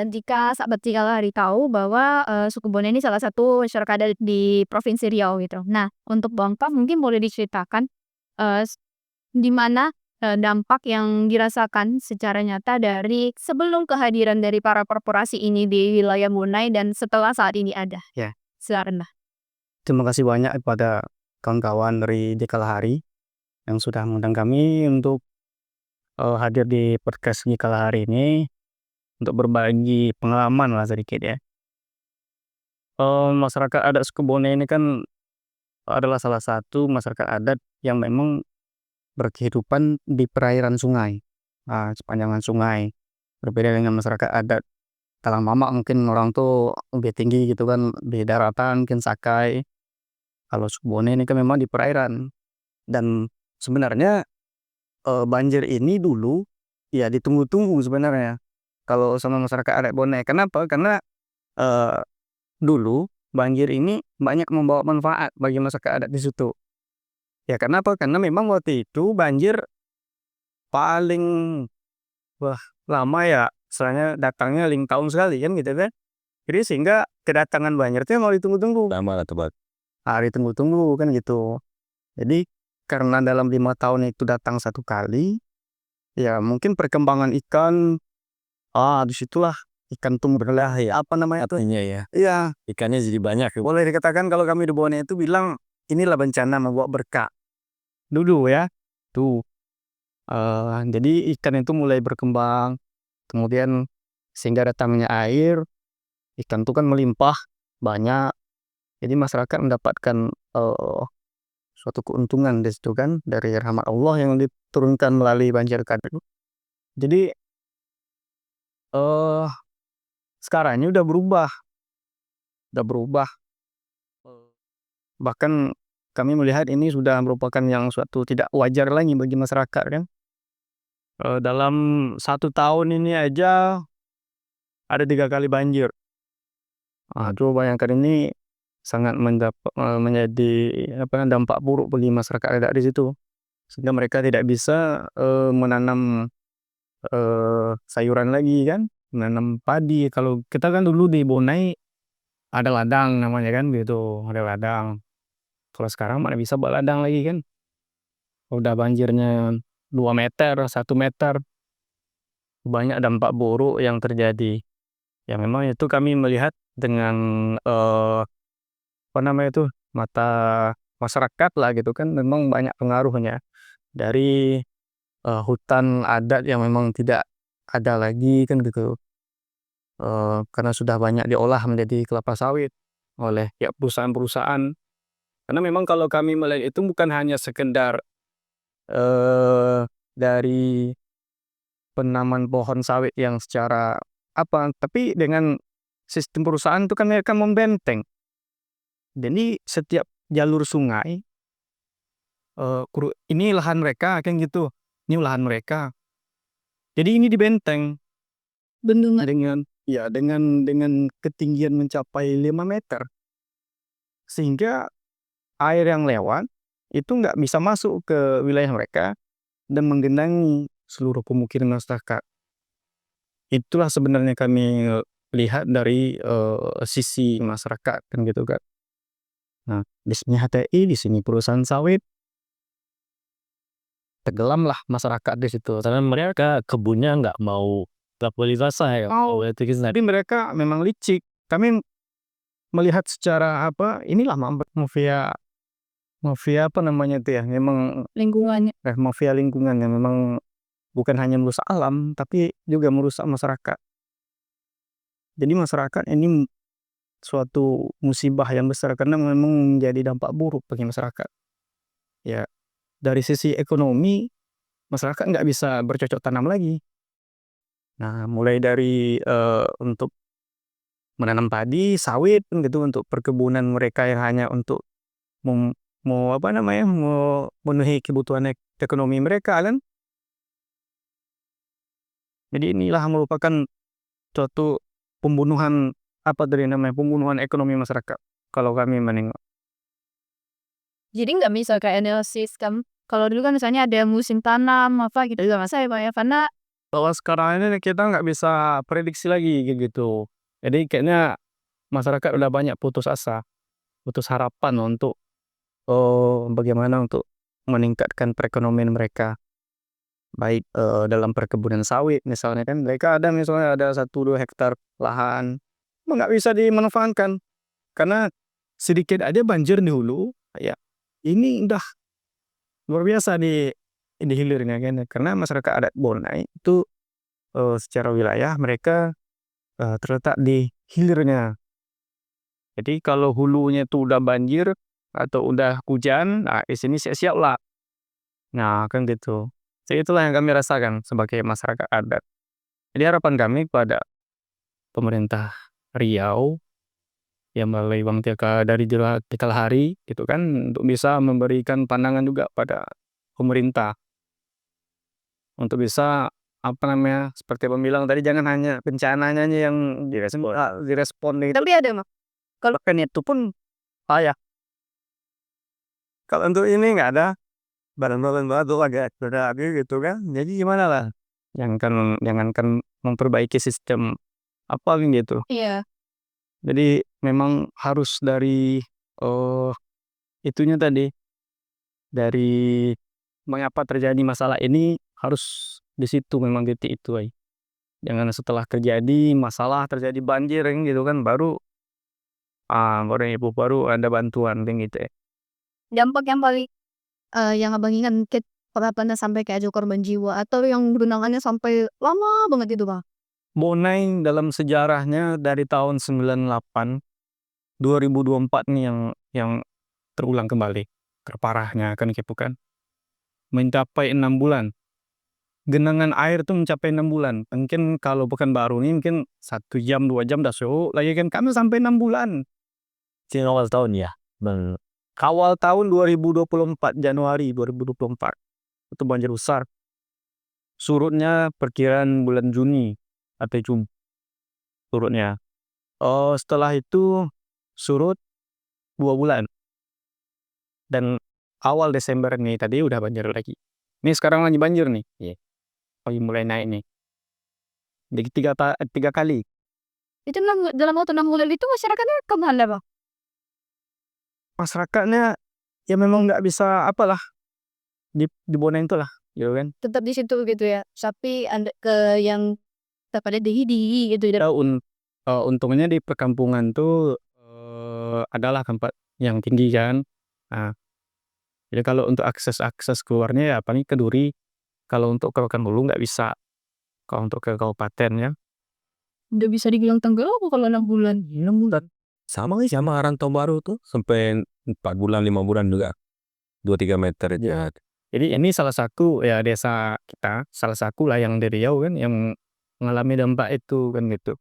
Jika sahabat Cikalahari tahu bahwa suku Bonai ini salah satu masyarakat adat di Provinsi Riau gitu. Nah, untuk Bang Kaf mungkin boleh diceritakan di mana dampak yang dirasakan secara nyata dari sebelum kehadiran dari para korporasi ini di wilayah Bonai dan setelah saat ini ada. Ya. Silakan. Terima kasih banyak kepada kawan-kawan dari Cikalahari yang sudah mengundang kami untuk hadir di podcast Cikalahari ini untuk berbagi pengalaman lah sedikit ya. Masyarakat adat suku Bonai ini kan adalah salah satu masyarakat adat yang memang berkehidupan di perairan sungai, sepanjangan sungai. Berbeda dengan masyarakat adat Talang Mamak, mungkin orang tuh lebih tinggi gitu kan, di daratan mungkin Sakai. Kalau suku Bonai ini kan memang di perairan. Dan sebenarnya banjir ini dulu ya ditunggu-tunggu sebenarnya kalau sama masyarakat adat Bonai. Kenapa? Karena dulu banjir ini banyak membawa manfaat bagi masyarakat adat di situ. Ya kenapa? Karena memang waktu itu banjir paling lama ya, soalnya datangnya link tahun sekali kan gitu kan. Jadi sehingga kedatangan banjir itu mau ditunggu-tunggu. Lama lah tebat. Ditunggu-tunggu kan gitu. Jadi karena dalam 5 tahun itu datang 1 kali, ya mungkin perkembangan ikan, disitulah ikan tumbuh lah ya, apa namanya tuh? Artinya ya, Iya, ikannya jadi banyak. boleh dikatakan kalau kami di Borneo itu bilang inilah bencana membawa berkah. Dulu ya, tuh. Jadi ikan itu mulai berkembang, kemudian sehingga datangnya air, ikan itu kan melimpah banyak. Jadi masyarakat mendapatkan suatu keuntungan di situ kan dari rahmat Allah yang diturunkan melalui banjir kanal. Jadi eh sekarang ini udah berubah. Bahkan kami melihat ini sudah merupakan yang suatu tidak wajar lagi bagi masyarakat kan. Dalam 1 tahun ini aja ada 3 kali banjir. Coba bayangkan ini sangat menjadi dampak buruk bagi masyarakat adat di situ. Sehingga mereka tidak bisa menanam sayuran lagi kan, menanam padi. Kalau kita kan dulu di Bonai ada ladang namanya kan gitu, ada ladang. Kalau sekarang mana bisa buat ladang lagi kan? Udah banjirnya 2 meter, 1 meter. Banyak dampak buruk yang terjadi. Ya memang itu kami melihat dengan mata masyarakat lah gitu kan, memang banyak pengaruhnya dari hutan adat yang memang tidak ada lagi kan gitu. Karena sudah banyak diolah menjadi kelapa sawit oleh ya perusahaan-perusahaan. Karena memang kalau kami melihat itu bukan hanya sekedar dari penanaman pohon sawit yang secara tapi dengan sistem perusahaan itu kan mereka membenteng. Jadi setiap jalur sungai, ini lahan mereka kan gitu, ini lahan mereka. Jadi ini dibenteng Bendungan. dengan ketinggian mencapai 5 meter. Sehingga air yang lewat itu nggak bisa masuk ke wilayah mereka dan menggenangi seluruh pemukiman masyarakat. Itulah sebenarnya kami lihat dari sisi masyarakat kan gitu kan. Nah, di sini HTI, di sini perusahaan sawit, tenggelamlah masyarakat di situ. Karena mereka kebunnya nggak mau basah ya. Mau. Jadi mereka memang licik. Kami melihat secara inilah mafia itu ya, memang Lingkungannya. mafia lingkungan yang memang bukan hanya merusak alam, tapi juga merusak masyarakat. Jadi masyarakat ini suatu musibah yang besar karena memang menjadi dampak buruk bagi masyarakat. Ya, dari sisi ekonomi, masyarakat nggak bisa bercocok tanam lagi. Nah, mulai dari untuk menanam padi, sawit gitu untuk perkebunan mereka yang hanya untuk memenuhi kebutuhan ekonomi mereka kan. Jadi inilah merupakan suatu pembunuhan pembunuhan ekonomi masyarakat kalau kami menengok. Jadi nggak bisa kayak analisis kan. Kalau dulu kan misalnya ada musim tanam apa gitu juga masa ya Pak ya, karena Bahwa sekarang ini kita nggak bisa prediksi lagi gitu. Jadi kayaknya masyarakat udah banyak putus asa, putus harapan untuk bagaimana untuk meningkatkan perekonomian mereka. Baik dalam perkebunan sawit misalnya kan, mereka misalnya ada 1-2 hektar lahan, nggak bisa dimanfaatkan karena sedikit aja banjir di hulu, ya ini udah luar biasa di hilirnya kan, karena masyarakat adat Bonai itu secara wilayah mereka terletak di hilirnya. Jadi kalau hulunya itu udah banjir atau udah hujan, nah di sini siap-siap lah. Nah kan gitu. Jadi itulah yang kami rasakan sebagai masyarakat adat. Jadi harapan kami pada pemerintah Riau yang melalui Bang Tiaka dari Kalahari gitu kan, untuk bisa memberikan pandangan juga pada pemerintah untuk bisa seperti Abang bilang tadi, jangan hanya bencananya aja yang direspon gitu. tapi ada Mak. Kalau kan itu pun payah. Kalau untuk ini nggak ada, badan-badan batu agak berat gitu kan. Jadi gimana lah? jangankan memperbaiki sistem apa gitu. Iya. Jadi memang harus dari itunya tadi, dari mengapa terjadi masalah ini harus di situ memang titik itu ay. Jangan setelah terjadi masalah, terjadi banjir gitu kan baru baru ada bantuan gitu ya. Dampak yang paling yang Abang ingat mungkin pernah sampai kayak ada korban jiwa atau yang genangannya sampai lama banget itu, Bang? Bonai dalam sejarahnya dari tahun 98, 2024 nih yang terulang kembali. Terparahnya kan gitu kan. Mencapai 6 bulan. Genangan air tuh mencapai 6 bulan. Mungkin kalau Pekanbaru nih mungkin 1 jam, 2 jam dah surut. Lagi kan kami sampai 6 bulan. Di awal tahun ya, Bang. Awal tahun 2024, Januari 2024. Itu banjir besar. Surutnya perkiraan bulan Juni atau Juni surutnya. Setelah itu surut 2 bulan. Dan awal Desember nih tadi udah banjir lagi. Nih sekarang lagi banjir nih. Iya. Lagi mulai naik nih. Jadi 3 kali. Itu dalam waktu 6 bulan itu masyarakatnya kemana, Bang? Masyarakatnya ya memang nggak bisa apalah dibonain tuh lah, gitu kan. Tetap di situ gitu ya. Tapi ada ke yang pada di gitu ya. Untungnya di perkampungan tuh adalah tempat yang tinggi kan. Nah, jadi kalau untuk akses keluarnya ya paling ke Duri. Kalau untuk ke Pekanbaru nggak bisa. Kalau untuk ke kabupaten ya. Udah bisa dibilang tenggelam kalau 6 bulan. 6 bulan. Sama Rantau Baru tuh sampai 4 bulan, 5 bulan juga. 2-3 meter aja. Jadi ini salah satu ya desa kita, salah satu lah yang dari Riau kan yang mengalami dampak itu kan gitu.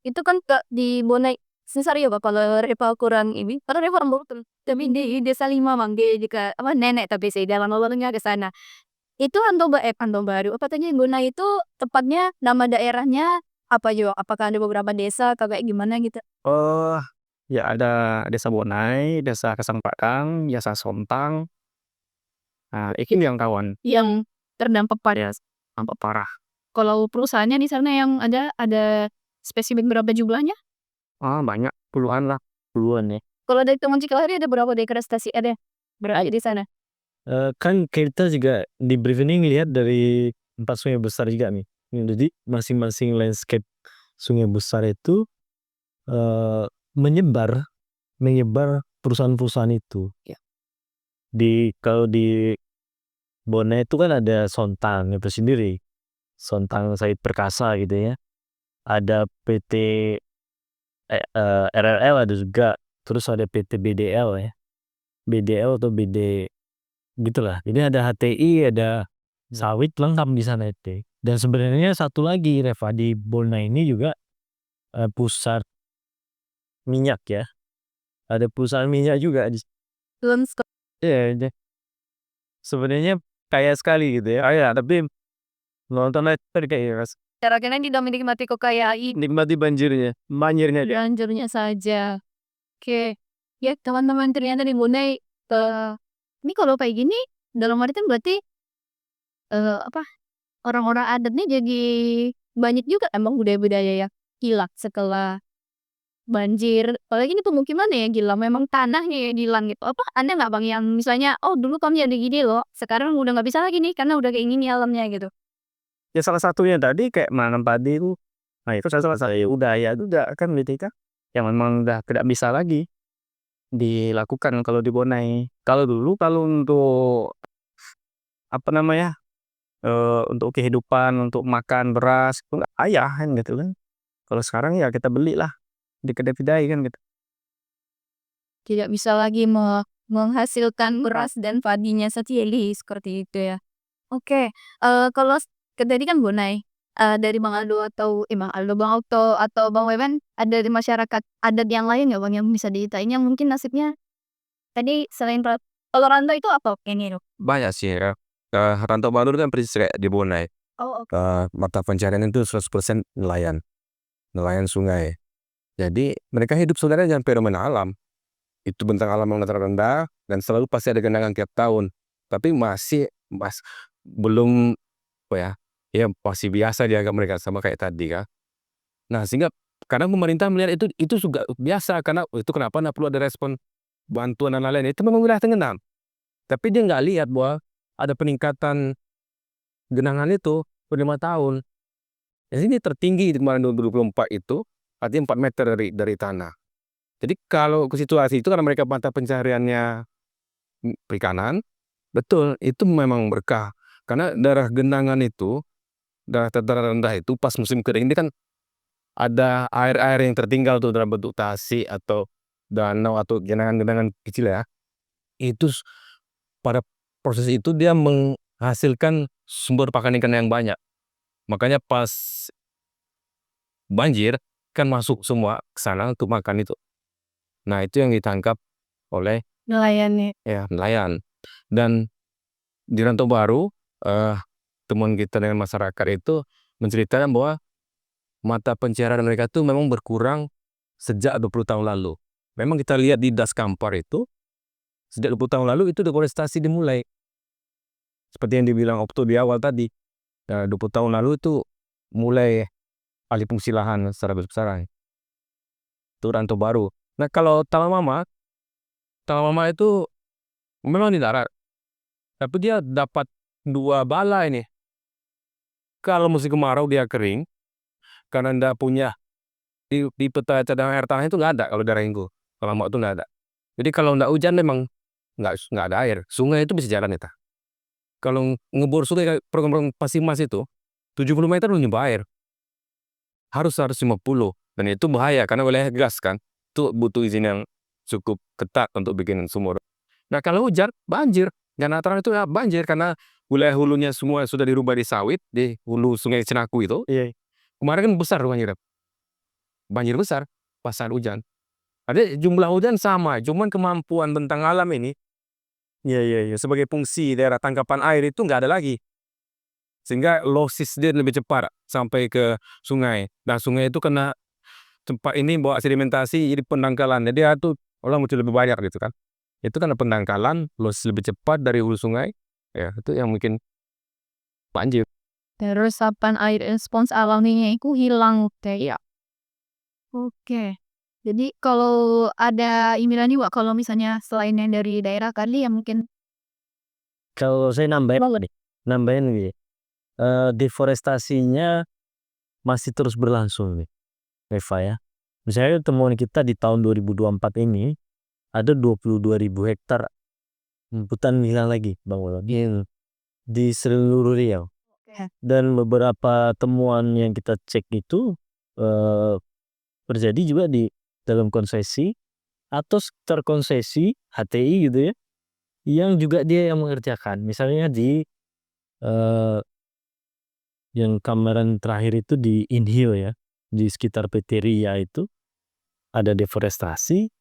Itu kan di Bonai sesar ya, Pak, kalau Repa kurang ini. Karena Repa orang baru tuh. Tapi di Desa 5, Bang. Di nenek tapi sih dalam awalnya ke sana. Itu Rantau Baru. Apa tadi Bonai itu tepatnya nama daerahnya apa juga? Apakah ada beberapa desa atau kayak gimana gitu? Oh, ya ada Desa Bonai, Desa Kasang Padang, Desa Sontang. Nah, ini yang kawan. Yang terdampak Ya, dampak parah. kalau perusahaannya di sana yang ada spesifik berapa jumlahnya? Banyak, puluhan lah. Puluhan ya. Kalau dari Taman Cikalari ada berapa dekorasi ada berada di sana? Kan kita juga di briefing lihat dari 4 sungai besar juga nih. Jadi masing-masing landscape sungai besar itu menyebar perusahaan-perusahaan itu. Ya. Kalau di Bonai itu kan ada Sontang itu sendiri. Sontang Said Perkasa gitu ya. Ada PT RRL ada juga. Terus ada PT BDL ya. BDL atau BD gitulah. Jadi ada HTI, ada sawit lengkap di sana itu. Dan sebenarnya satu lagi Reva di Bonai ini juga pusat minyak ya. Ada perusahaan minyak juga di iya. Sebenarnya kaya sekali gitu ya. Ya, tapi nonton aja kayak Caranya tidak menikmati kekayaan nikmati banjirnya aja. banjirnya saja. Oke. Ya teman-teman ternyata di Bonai ini kalau kayak gini dalam artian berarti apa orang-orang adatnya jadi banyak juga emang budaya-budaya yang hilang setelah banjir. Apalagi ini pemukiman ya hilang, memang tanahnya yang hilang gitu. Apa ada nggak, Bang, yang misalnya oh dulu kami ada gini loh, sekarang udah nggak bisa lagi nih karena udah kayak gini alamnya gitu. Ya salah satunya tadi kayak menanam padi itu. Nah, itu salah satu budaya juga kan BTK yang memang udah tidak bisa lagi dilakukan kalau di Bonai. Kalau dulu kalau untuk apa namanya? Untuk kehidupan, untuk makan beras itu nggak payah kan gitu kan. Kalau sekarang ya kita belilah di kedai-kedai kan gitu. Tidak bisa lagi menghasilkan beras dan padinya sendiri seperti itu ya. Oke, kalau tadi kan Bonai, dari Bang Aldo atau Bang Aldo, Bang Okto atau Bang Wewen ada di masyarakat adat yang lain nggak, Bang, yang bisa diceritain yang mungkin nasibnya tadi selain kalau rantau itu apa ini loh? Banyak sih ya. Rantau Baru kan persis kayak di Bonai. Oh, oke. Mata pencarian itu 100% nelayan sungai. Jadi mereka hidup sebenarnya dengan fenomena alam. Itu bentang alam yang rendah dan selalu pasti ada genangan tiap tahun. Tapi belum apa ya, ya masih biasa dianggap mereka sama kayak tadi kan. Nah, sehingga kadang pemerintah melihat itu juga biasa karena itu kenapa nggak perlu ada respon bantuan dan lain-lain, itu memang wilayah tenggelam. Tapi dia nggak lihat bahwa ada peningkatan genangan itu per 5 tahun. Di sini tertinggi di kemarin 2024 itu, artinya 4 meter dari tanah. Jadi kalau ke situasi itu karena mereka mata pencahariannya perikanan, betul itu memang berkah. Karena daerah genangan itu, daerah dataran rendah itu pas musim kering ini kan ada air-air yang tertinggal tuh dalam bentuk tasik atau danau atau genangan-genangan kecil ya. Itu pada proses itu dia menghasilkan sumber pakan ikan yang banyak. Makanya pas banjir kan masuk semua ke sana untuk makan itu. Nah, itu yang ditangkap oleh Nelayannya. ya nelayan. Dan di Rantau Baru temuan kita dengan masyarakat itu menceritakan bahwa mata pencaharian mereka itu memang berkurang sejak 20 tahun lalu. Memang kita lihat di Das Kampar itu sejak 20 tahun lalu itu deforestasi dimulai. Seperti yang dibilang Okto di awal tadi. 20 tahun lalu itu mulai alih fungsi lahan secara besar-besaran. Itu Rantau Baru. Nah, kalau Talamama itu memang di darat. Tapi dia dapat 2 bala ini. Kalau musim kemarau dia kering karena ndak punya di peta cadangan air tanah itu nggak ada kalau daerah Inggo. Talamama itu nggak ada. Jadi kalau ndak hujan memang nggak ada air. Sungai itu bisa jalan ya. Kalau ngebor sungai kayak program Pasir Mas itu 70 meter udah nyumber air. Harus 150 dan itu bahaya karena wilayah gas kan. Itu butuh izin yang cukup ketat untuk bikin sumur. Nah, kalau hujan banjir. Nataran itu ya banjir karena wilayah hulunya semua sudah dirubah di sawit di hulu Sungai Cenaku itu. Kemarin kan besar banjir. Banjir besar pas saat hujan. Ada jumlah hujan sama, cuman kemampuan bentang alam ini sebagai fungsi daerah tangkapan air itu nggak ada lagi. Sehingga losis dia lebih cepat sampai ke sungai. Nah, sungai itu kena tempat ini bawa sedimentasi jadi pendangkalan. Jadi itu orang mesti lebih banyak gitu kan. Itu karena pendangkalan losis lebih cepat dari hulu sungai. Ya, itu yang mungkin banjir. Terus resapan air respons alaminya itu hilang ya. Oke. Jadi kalau ada impian nih Wak, kalau misalnya selain yang dari daerah kali ya mungkin Kalau saya nambahin nih, deforestasinya masih terus berlangsung nih, Eva ya. Misalnya temuan kita di tahun 2024 ini ada 22.000 hektar hutan hilang lagi, Bang Wolon, di seluruh Riau. Dan beberapa temuan yang kita cek itu terjadi juga di dalam konsesi atau terkonsesi HTI gitu ya, yang juga dia yang mengerjakan. Misalnya di yang kemarin terakhir itu di Inhil ya, di sekitar PT Ria itu ada deforestasi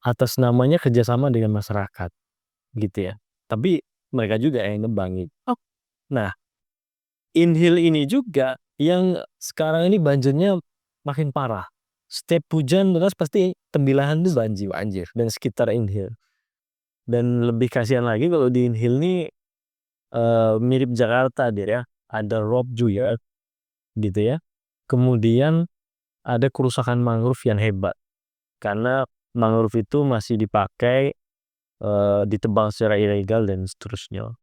atas namanya kerjasama dengan masyarakat gitu ya. Tapi mereka juga yang nebang. Nah, Inhil ini juga yang sekarang ini banjirnya makin parah. Setiap hujan deras pasti tembilahan itu banjir dan sekitar Inhil. Dan lebih kasihan lagi kalau di Inhil ini mirip Jakarta dia ya. Ada rob juga gitu ya. Kemudian ada kerusakan mangrove yang hebat. Karena mangrove itu masih dipakai ditebang secara ilegal dan seterusnya.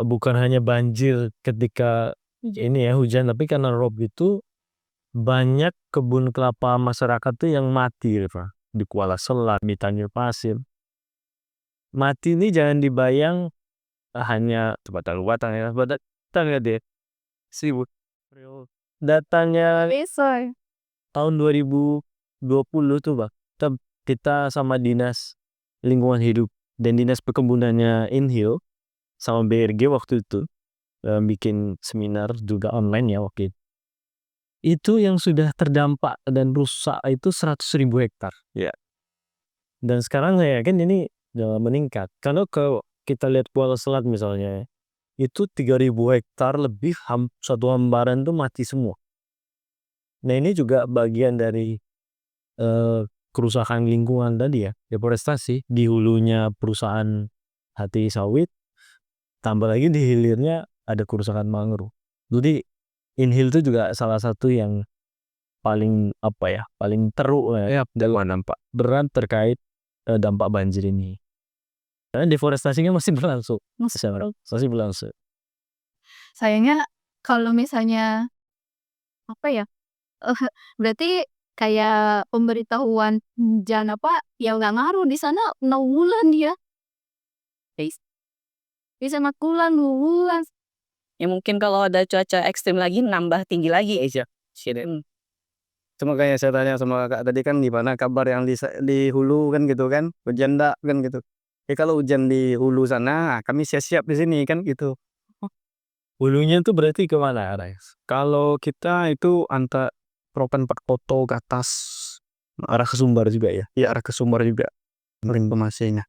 Bukan hanya banjir ketika ini ya hujan, tapi karena rob itu banyak kebun kelapa masyarakat tuh yang mati Pak. Di Kuala Selat, di Tanjung Pasir. Mati ini jangan dibayang hanya batang ya, batang ya deh. 1000 datanya tahun 2020 tuh Bang. Kita sama Dinas Lingkungan Hidup dan Dinas Perkebunannya Inhil sama BRG waktu itu bikin seminar juga online ya waktu itu. Itu yang sudah terdampak dan rusak itu 100.000 hektar. Ya. Dan sekarang saya yakin ini meningkat. Karena kalau kita lihat Kuala Selat misalnya, itu 3.000 hektar lebih satu hambaran itu mati semua. Nah, ini juga bagian dari kerusakan lingkungan tadi ya, deforestasi di hulunya perusahaan HTI sawit. Tambah lagi di hilirnya ada kerusakan mangrove. Jadi inhil itu juga salah satu yang paling paling teruk lah ya dalam dampak berat terkait dampak banjir ini. Karena deforestasinya masih berlangsung. Masih berlangsung. Sayangnya kalau misalnya berarti kayak pemberitahuan hujan ya nggak ngaruh di sana 6 bulan dia. Bisa 4 bulan, 2 bulan. Ya mungkin kalau ada cuaca ekstrim lagi nambah tinggi lagi aja. Cuma kayak saya tanya sama Kak tadi kan gimana kabar yang di hulu kan gitu kan, hujan ndak kan gitu. Kalau hujan di hulu sana, kami siap-siap di sini kan gitu. Hulunya itu berarti kemana, Rais? Kalau kita itu Propan Poto ke atas, arah ke Sumbar juga ya. Iya arah ke Sumbar juga. Informasinya.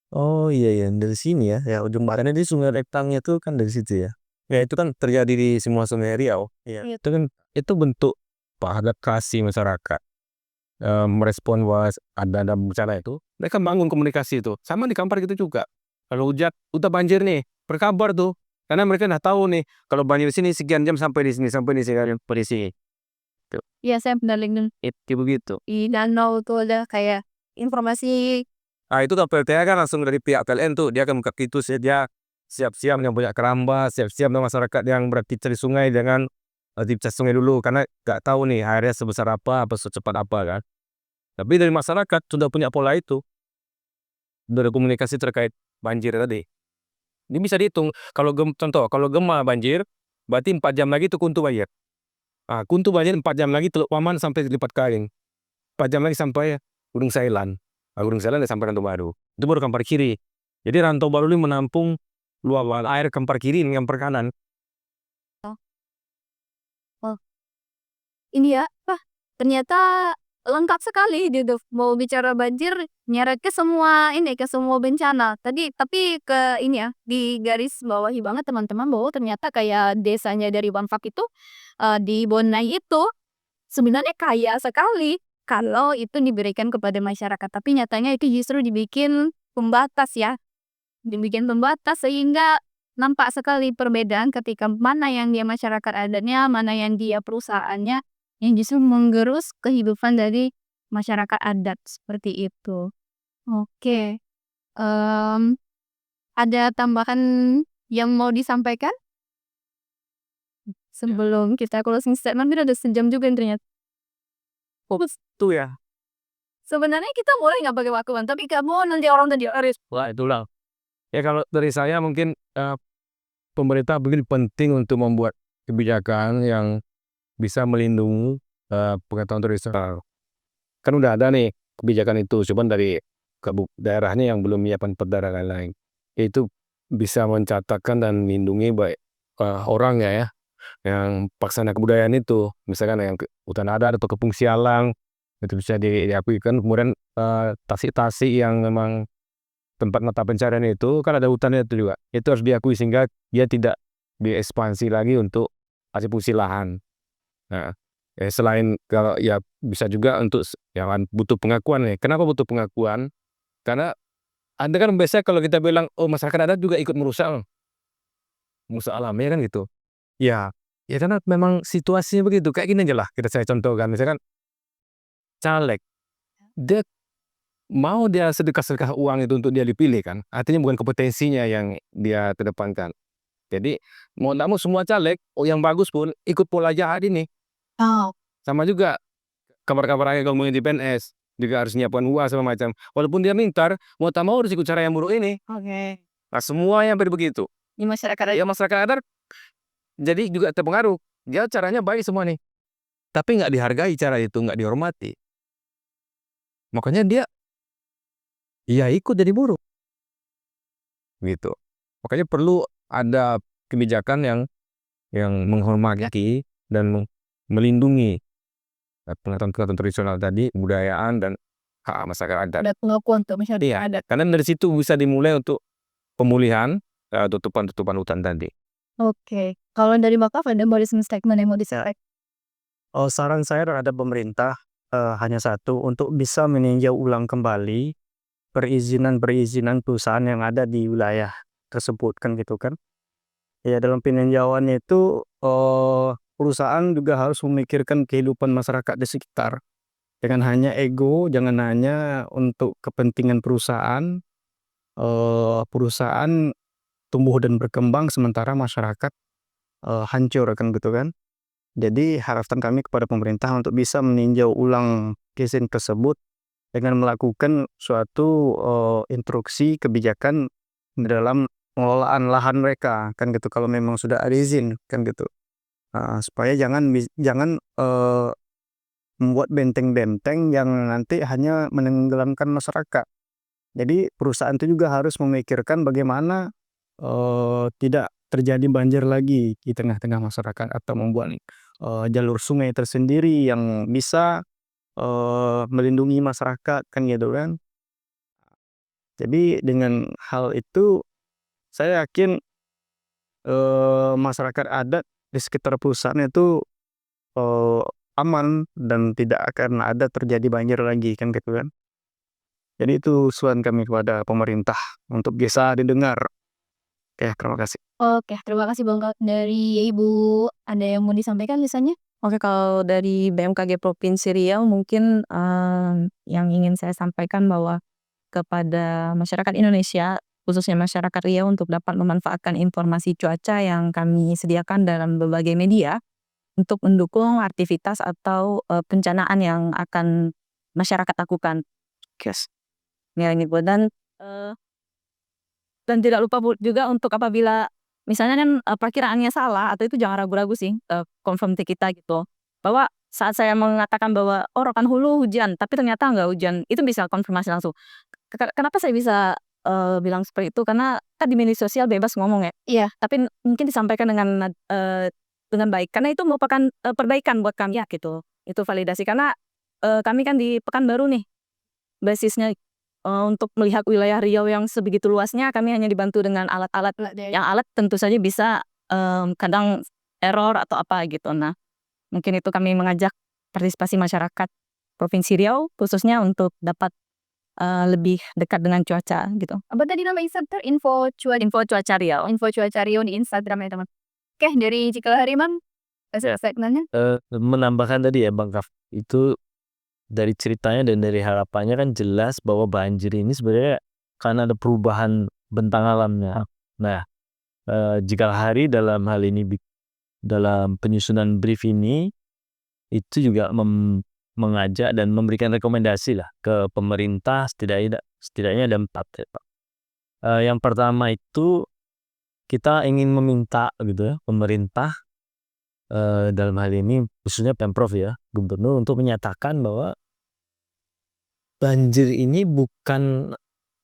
Oh iya dari sini ya. Ya ujung Karena barat. di Sungai Rektangnya itu kan dari situ ya. Ya itu kan terjadi di semua Sungai Riau. Iya. Itu kan itu bentuk adaptasi masyarakat merespon bahwa ada bencana itu. Mereka bangun komunikasi itu. Sama di Kampar gitu juga. Kalau hujan, udah banjir nih, berkabar tuh. Karena mereka udah tahu nih, kalau banjir di sini sekian jam sampai di sini, sampai di sini. Iya, saya pernah lihat Itu begitu. di danau tuh ada kayak informasi. Itu kan PLTA kan langsung dari pihak PLN tuh, dia akan buka itu dia siap-siap yang punya keramba, siap-siap masyarakat yang beraktivitas di sungai dengan aktivitas sungai dulu, karena nggak tahu nih airnya sebesar apa secepat apa kan. Tapi dari masyarakat sudah punya pola itu, dari komunikasi terkait banjir tadi. Ini bisa dihitung, kalau contoh, kalau Gema banjir, berarti 4 jam lagi itu Kuntu banjir. Kuntu banjir 4 jam lagi Teluk Paman sampai Lipat Karing. 4 jam lagi sampai Gunung Sailan. Gunung Sailan sampai Rantau Baru. Itu baru Kampar Kiri. Jadi Rantau Baru ini menampung luapan air Kampar Kiri dengan Kampar Kanan. Ini ya, ternyata lengkap sekali gitu. Mau bicara banjir, nyeret ke semua bencana. Tapi ke ini ya, di garis bawahi banget teman-teman bahwa ternyata kayak desanya dari Wanfak itu di Bonai itu sebenarnya kaya sekali kalau itu diberikan kepada masyarakat. Tapi nyatanya itu justru dibikin pembatas ya. Dibikin pembatas sehingga nampak sekali perbedaan ketika mana yang dia masyarakat adatnya, mana yang dia perusahaannya yang justru menggerus kehidupan dari masyarakat adat seperti itu. Oke. Ada tambahan yang mau disampaikan? Sebelum kita closing statement, kita udah sejam juga ternyata. Itu ya. Sebenarnya kita boleh nggak pakai waktuan, tapi kamu nanti orang tadi Aris. Wah, itulah. Ya kalau dari saya mungkin pemerintah begini penting untuk membuat kebijakan yang bisa melindungi pengetahuan tradisional. Kan udah ada nih kebijakan itu, cuman dari daerahnya yang belum menyiapkan perda dan lain-lain. Itu bisa mencatatkan dan melindungi baik orang ya yang paksana kebudayaan itu, misalkan yang hutan adat atau kepung sialang itu bisa diakui kan. Kemudian tasik-tasik yang memang tempat mata pencarian itu kan ada hutannya itu juga, itu harus diakui sehingga dia tidak diekspansi lagi untuk hasil fungsi lahan. Nah, selain kalau ya bisa juga untuk yang butuh pengakuan nih. Kenapa butuh pengakuan? Karena ada kan biasanya kalau kita bilang masyarakat adat juga ikut merusak alam ya kan gitu. Ya karena memang situasinya begitu. Kayak gini aja lah saya contohkan, misalkan caleg dia mau dia sedekah uang itu untuk dia dipilih kan, artinya bukan kompetensinya yang dia kedepankan. Jadi mau tidak mau semua caleg yang bagus pun ikut pola jahat ini. Sama juga kabar-kabar yang ngomongin di PNS juga harus nyiapkan uang sama macam. Walaupun dia mintar, mau tak mau harus ikut cara yang buruk ini. Nah semua yang begitu. Di masyarakat Ya masyarakat adat jadi juga terpengaruh. Dia caranya baik semua nih, tapi nggak dihargai cara itu, nggak dihormati. Makanya dia ikut jadi buruk. Gitu. Makanya perlu ada kebijakan yang menghormati dan melindungi pengetahuan tradisional tadi, budayaan dan hak masyarakat adat. ada pengakuan untuk masyarakat adat. Karena dari situ bisa dimulai untuk pemulihan tutupan-tutupan hutan tadi. Oke. Kalau dari Bakaf ada closing statement yang mau disampaikan? Saran saya terhadap pemerintah hanya satu, untuk bisa meninjau ulang kembali perizinan perusahaan yang ada di wilayah tersebut kan gitu kan. Ya dalam peninjauannya itu perusahaan juga harus memikirkan kehidupan masyarakat di sekitar. Jangan hanya ego, jangan hanya untuk kepentingan perusahaan, perusahaan tumbuh dan berkembang sementara masyarakat hancur kan gitu kan. Jadi harapan kami kepada pemerintah untuk bisa meninjau ulang izin tersebut dengan melakukan suatu instruksi kebijakan di dalam pengelolaan lahan mereka kan gitu kalau memang sudah ada izin kan gitu. Supaya jangan membuat benteng-benteng yang nanti hanya menenggelamkan masyarakat. Jadi perusahaan itu juga harus memikirkan bagaimana tidak terjadi banjir lagi di tengah-tengah masyarakat atau membuat jalur sungai tersendiri yang bisa melindungi masyarakat kan gitu kan. Jadi dengan hal itu saya yakin masyarakat adat di sekitar perusahaan itu aman dan tidak akan ada terjadi banjir lagi kan gitu kan. Jadi itu usulan kami kepada pemerintah untuk bisa didengar. Oke, terima kasih. Oke, terima kasih Bang dari Ibu. Ada yang mau disampaikan misalnya? Oke, kalau dari BMKG Provinsi Riau mungkin yang ingin saya sampaikan bahwa kepada masyarakat Indonesia, khususnya masyarakat Riau untuk dapat memanfaatkan informasi cuaca yang kami sediakan dalam berbagai media untuk mendukung aktivitas atau pencanaan yang akan masyarakat lakukan. Yes. Ya, gitu. Dan tidak lupa juga untuk apabila misalnya kan perkiraannya salah atau itu jangan ragu-ragu sih confirm ke kita gitu. Bahwa saat saya mengatakan bahwa Rokan Hulu hujan, tapi ternyata nggak hujan, itu bisa konfirmasi langsung. Kenapa saya bisa bilang seperti itu? Karena kan di media sosial bebas ngomong ya. Iya. Tapi mungkin disampaikan dengan baik. Karena itu merupakan perbaikan buat kami ya gitu. Itu validasi karena kami kan di Pekanbaru nih basisnya. Untuk melihat wilayah Riau yang sebegitu luasnya, kami hanya dibantu dengan alat-alat yang tentu saja bisa kadang error atau apa gitu. Nah, mungkin itu kami mengajak partisipasi masyarakat Provinsi Riau khususnya untuk dapat lebih dekat dengan cuaca gitu. Apa tadi nama Instagram? Info cuaca Riau. Info cuaca Riau di Instagram ya teman. Oke, dari Cikalahari Bang. Segmennya? Menambahkan tadi ya Bang Kaf, itu dari ceritanya dan dari harapannya kan jelas bahwa banjir ini sebenarnya karena ada perubahan bentang alamnya. Nah, Cikalahari dalam hal ini dalam penyusunan brief ini itu juga mengajak dan memberikan rekomendasi lah ke pemerintah, setidaknya ada 4 ya Pak. Yang pertama itu kita ingin meminta gitu ya pemerintah dalam hal ini khususnya Pemprov ya, gubernur untuk menyatakan bahwa banjir ini bukan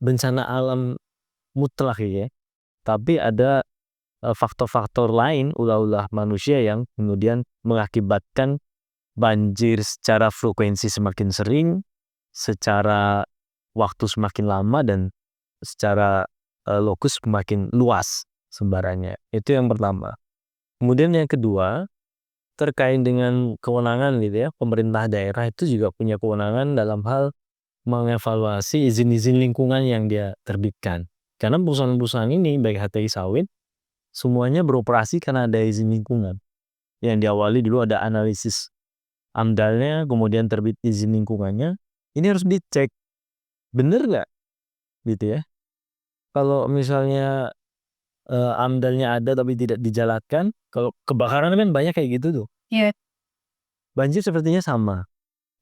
bencana alam mutlak ya, tapi ada faktor-faktor lain ulah-ulah manusia yang kemudian mengakibatkan banjir secara frekuensi semakin sering, secara waktu semakin lama, dan secara lokus semakin luas sebarannya. Itu yang pertama. Kemudian yang kedua, terkait dengan kewenangan gitu ya, pemerintah daerah itu juga punya kewenangan dalam hal mengevaluasi izin-izin lingkungan yang dia terbitkan. Karena perusahaan-perusahaan ini, baik HTI sawit, semuanya beroperasi karena ada izin lingkungan. Yang diawali dulu ada analisis AMDAL-nya, kemudian terbit izin lingkungannya. Ini harus dicek, bener nggak gitu ya. Kalau misalnya AMDAL-nya ada tapi tidak dijalankan, kalau kebakaran kan banyak kayak gitu tuh. Iya. Banjir sepertinya sama,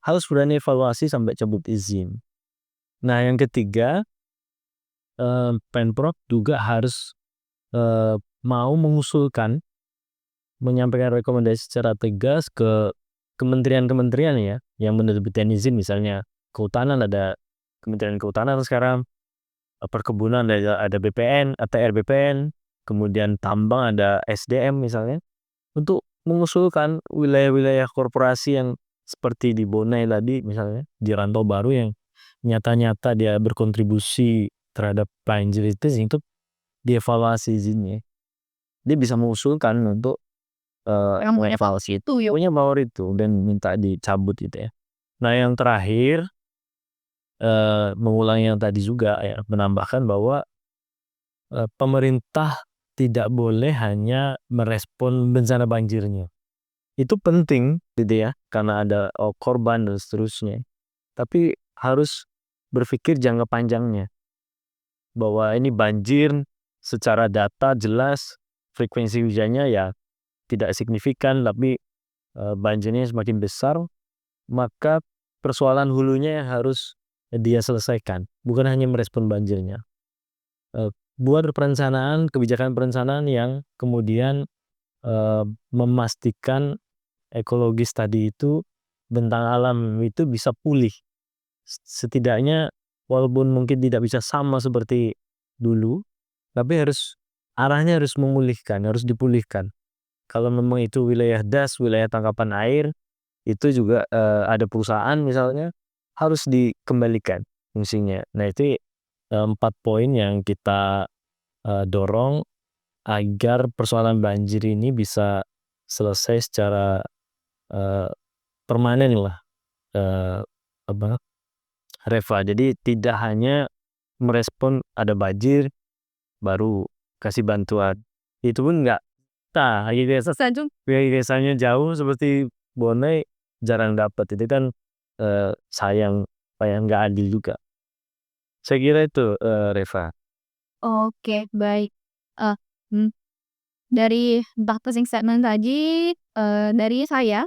harus berani evaluasi sampai cabut izin. Nah, yang ketiga, Pemprov juga harus mau mengusulkan, menyampaikan rekomendasi secara tegas ke kementerian-kementerian ya yang menerbitkan izin, misalnya kehutanan ada Kementerian Kehutanan sekarang, perkebunan ada BPN atau RBPN, kemudian tambang ada SDM misalnya, untuk mengusulkan wilayah-wilayah korporasi yang seperti di Bonai tadi misalnya, di Rantau Baru yang nyata-nyata dia berkontribusi terhadap banjir itu dievaluasi izinnya. Dia bisa mengusulkan untuk mengevaluasi itu, punya power itu dan minta dicabut gitu ya. Nah, yang terakhir, mengulangi yang tadi juga ya, menambahkan bahwa pemerintah tidak boleh hanya merespon bencana banjirnya. Itu penting gitu ya, karena ada korban dan seterusnya. Tapi harus berpikir jangka panjangnya. Bahwa ini banjir secara data jelas frekuensi hujannya ya tidak signifikan, tapi banjirnya semakin besar, maka persoalan hulunya yang harus dia selesaikan, bukan hanya merespon banjirnya. Buat kebijakan perencanaan yang kemudian memastikan ekologis tadi itu, bentang alam itu bisa pulih. Setidaknya walaupun mungkin tidak bisa sama seperti dulu, tapi arahnya harus memulihkan, harus dipulihkan. Kalau memang itu wilayah das, wilayah tangkapan air, itu juga ada perusahaan misalnya, harus dikembalikan fungsinya. Nah itu 4 poin yang kita dorong agar persoalan banjir ini bisa selesai secara permanen lah, Reva. Jadi tidak hanya merespon ada banjir baru kasih bantuan, itu pun enggak. Nah, desanya jauh seperti Bonai jarang dapat, itu kan sayang, nggak adil juga. Saya kira itu Reva. Oke, baik. Dari closing statement tadi, dari saya,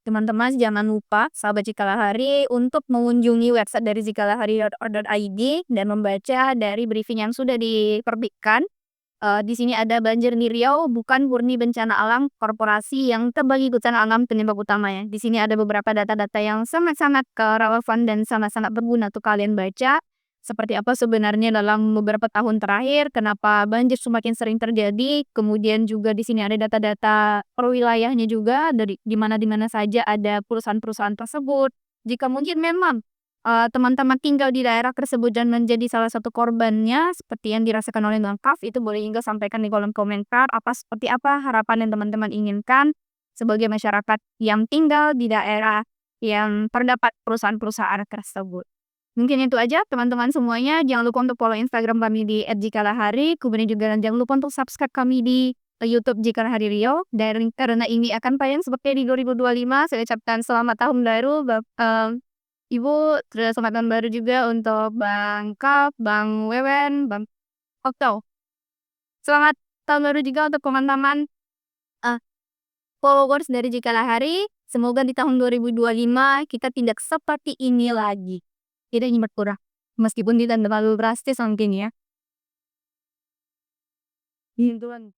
teman-teman jangan lupa sahabat Cikalahari untuk mengunjungi website dari cikalahari.or.id dan membaca dari briefing yang sudah diterbitkan. Di sini ada banjir di Riau bukan murni bencana alam korporasi yang terbagi bencana alam penyebab utamanya. Di sini ada beberapa data-data yang sangat-sangat relevan dan sangat-sangat berguna untuk kalian baca. Seperti apa sebenarnya dalam beberapa tahun terakhir, kenapa banjir semakin sering terjadi. Kemudian juga di sini ada data-data per wilayahnya juga, dari di mana saja ada perusahaan-perusahaan tersebut. Jika mungkin memang teman-teman tinggal di daerah tersebut dan menjadi salah satu korbannya seperti yang dirasakan oleh Bang Kaf, itu boleh juga sampaikan di kolom komentar seperti apa harapan yang teman-teman inginkan sebagai masyarakat yang tinggal di daerah yang terdapat perusahaan-perusahaan tersebut. Mungkin itu aja teman-teman semuanya. Jangan lupa untuk follow Instagram kami di @jikalahari. Kemudian juga jangan lupa untuk subscribe kami di YouTube Jikalahari Riau. Dan karena ini akan tayang seperti di 2025, saya ucapkan selamat tahun baru Ibu, terus selamat tahun baru juga untuk Bang Kaf, Bang Wewen, Bang Okto. Selamat tahun baru juga untuk teman-teman followers dari Jikalahari. Semoga di tahun 2025 kita tidak seperti ini lagi. Tidak ingin berkurang. Meskipun tidak terlalu drastis mungkin ya. Tuhan.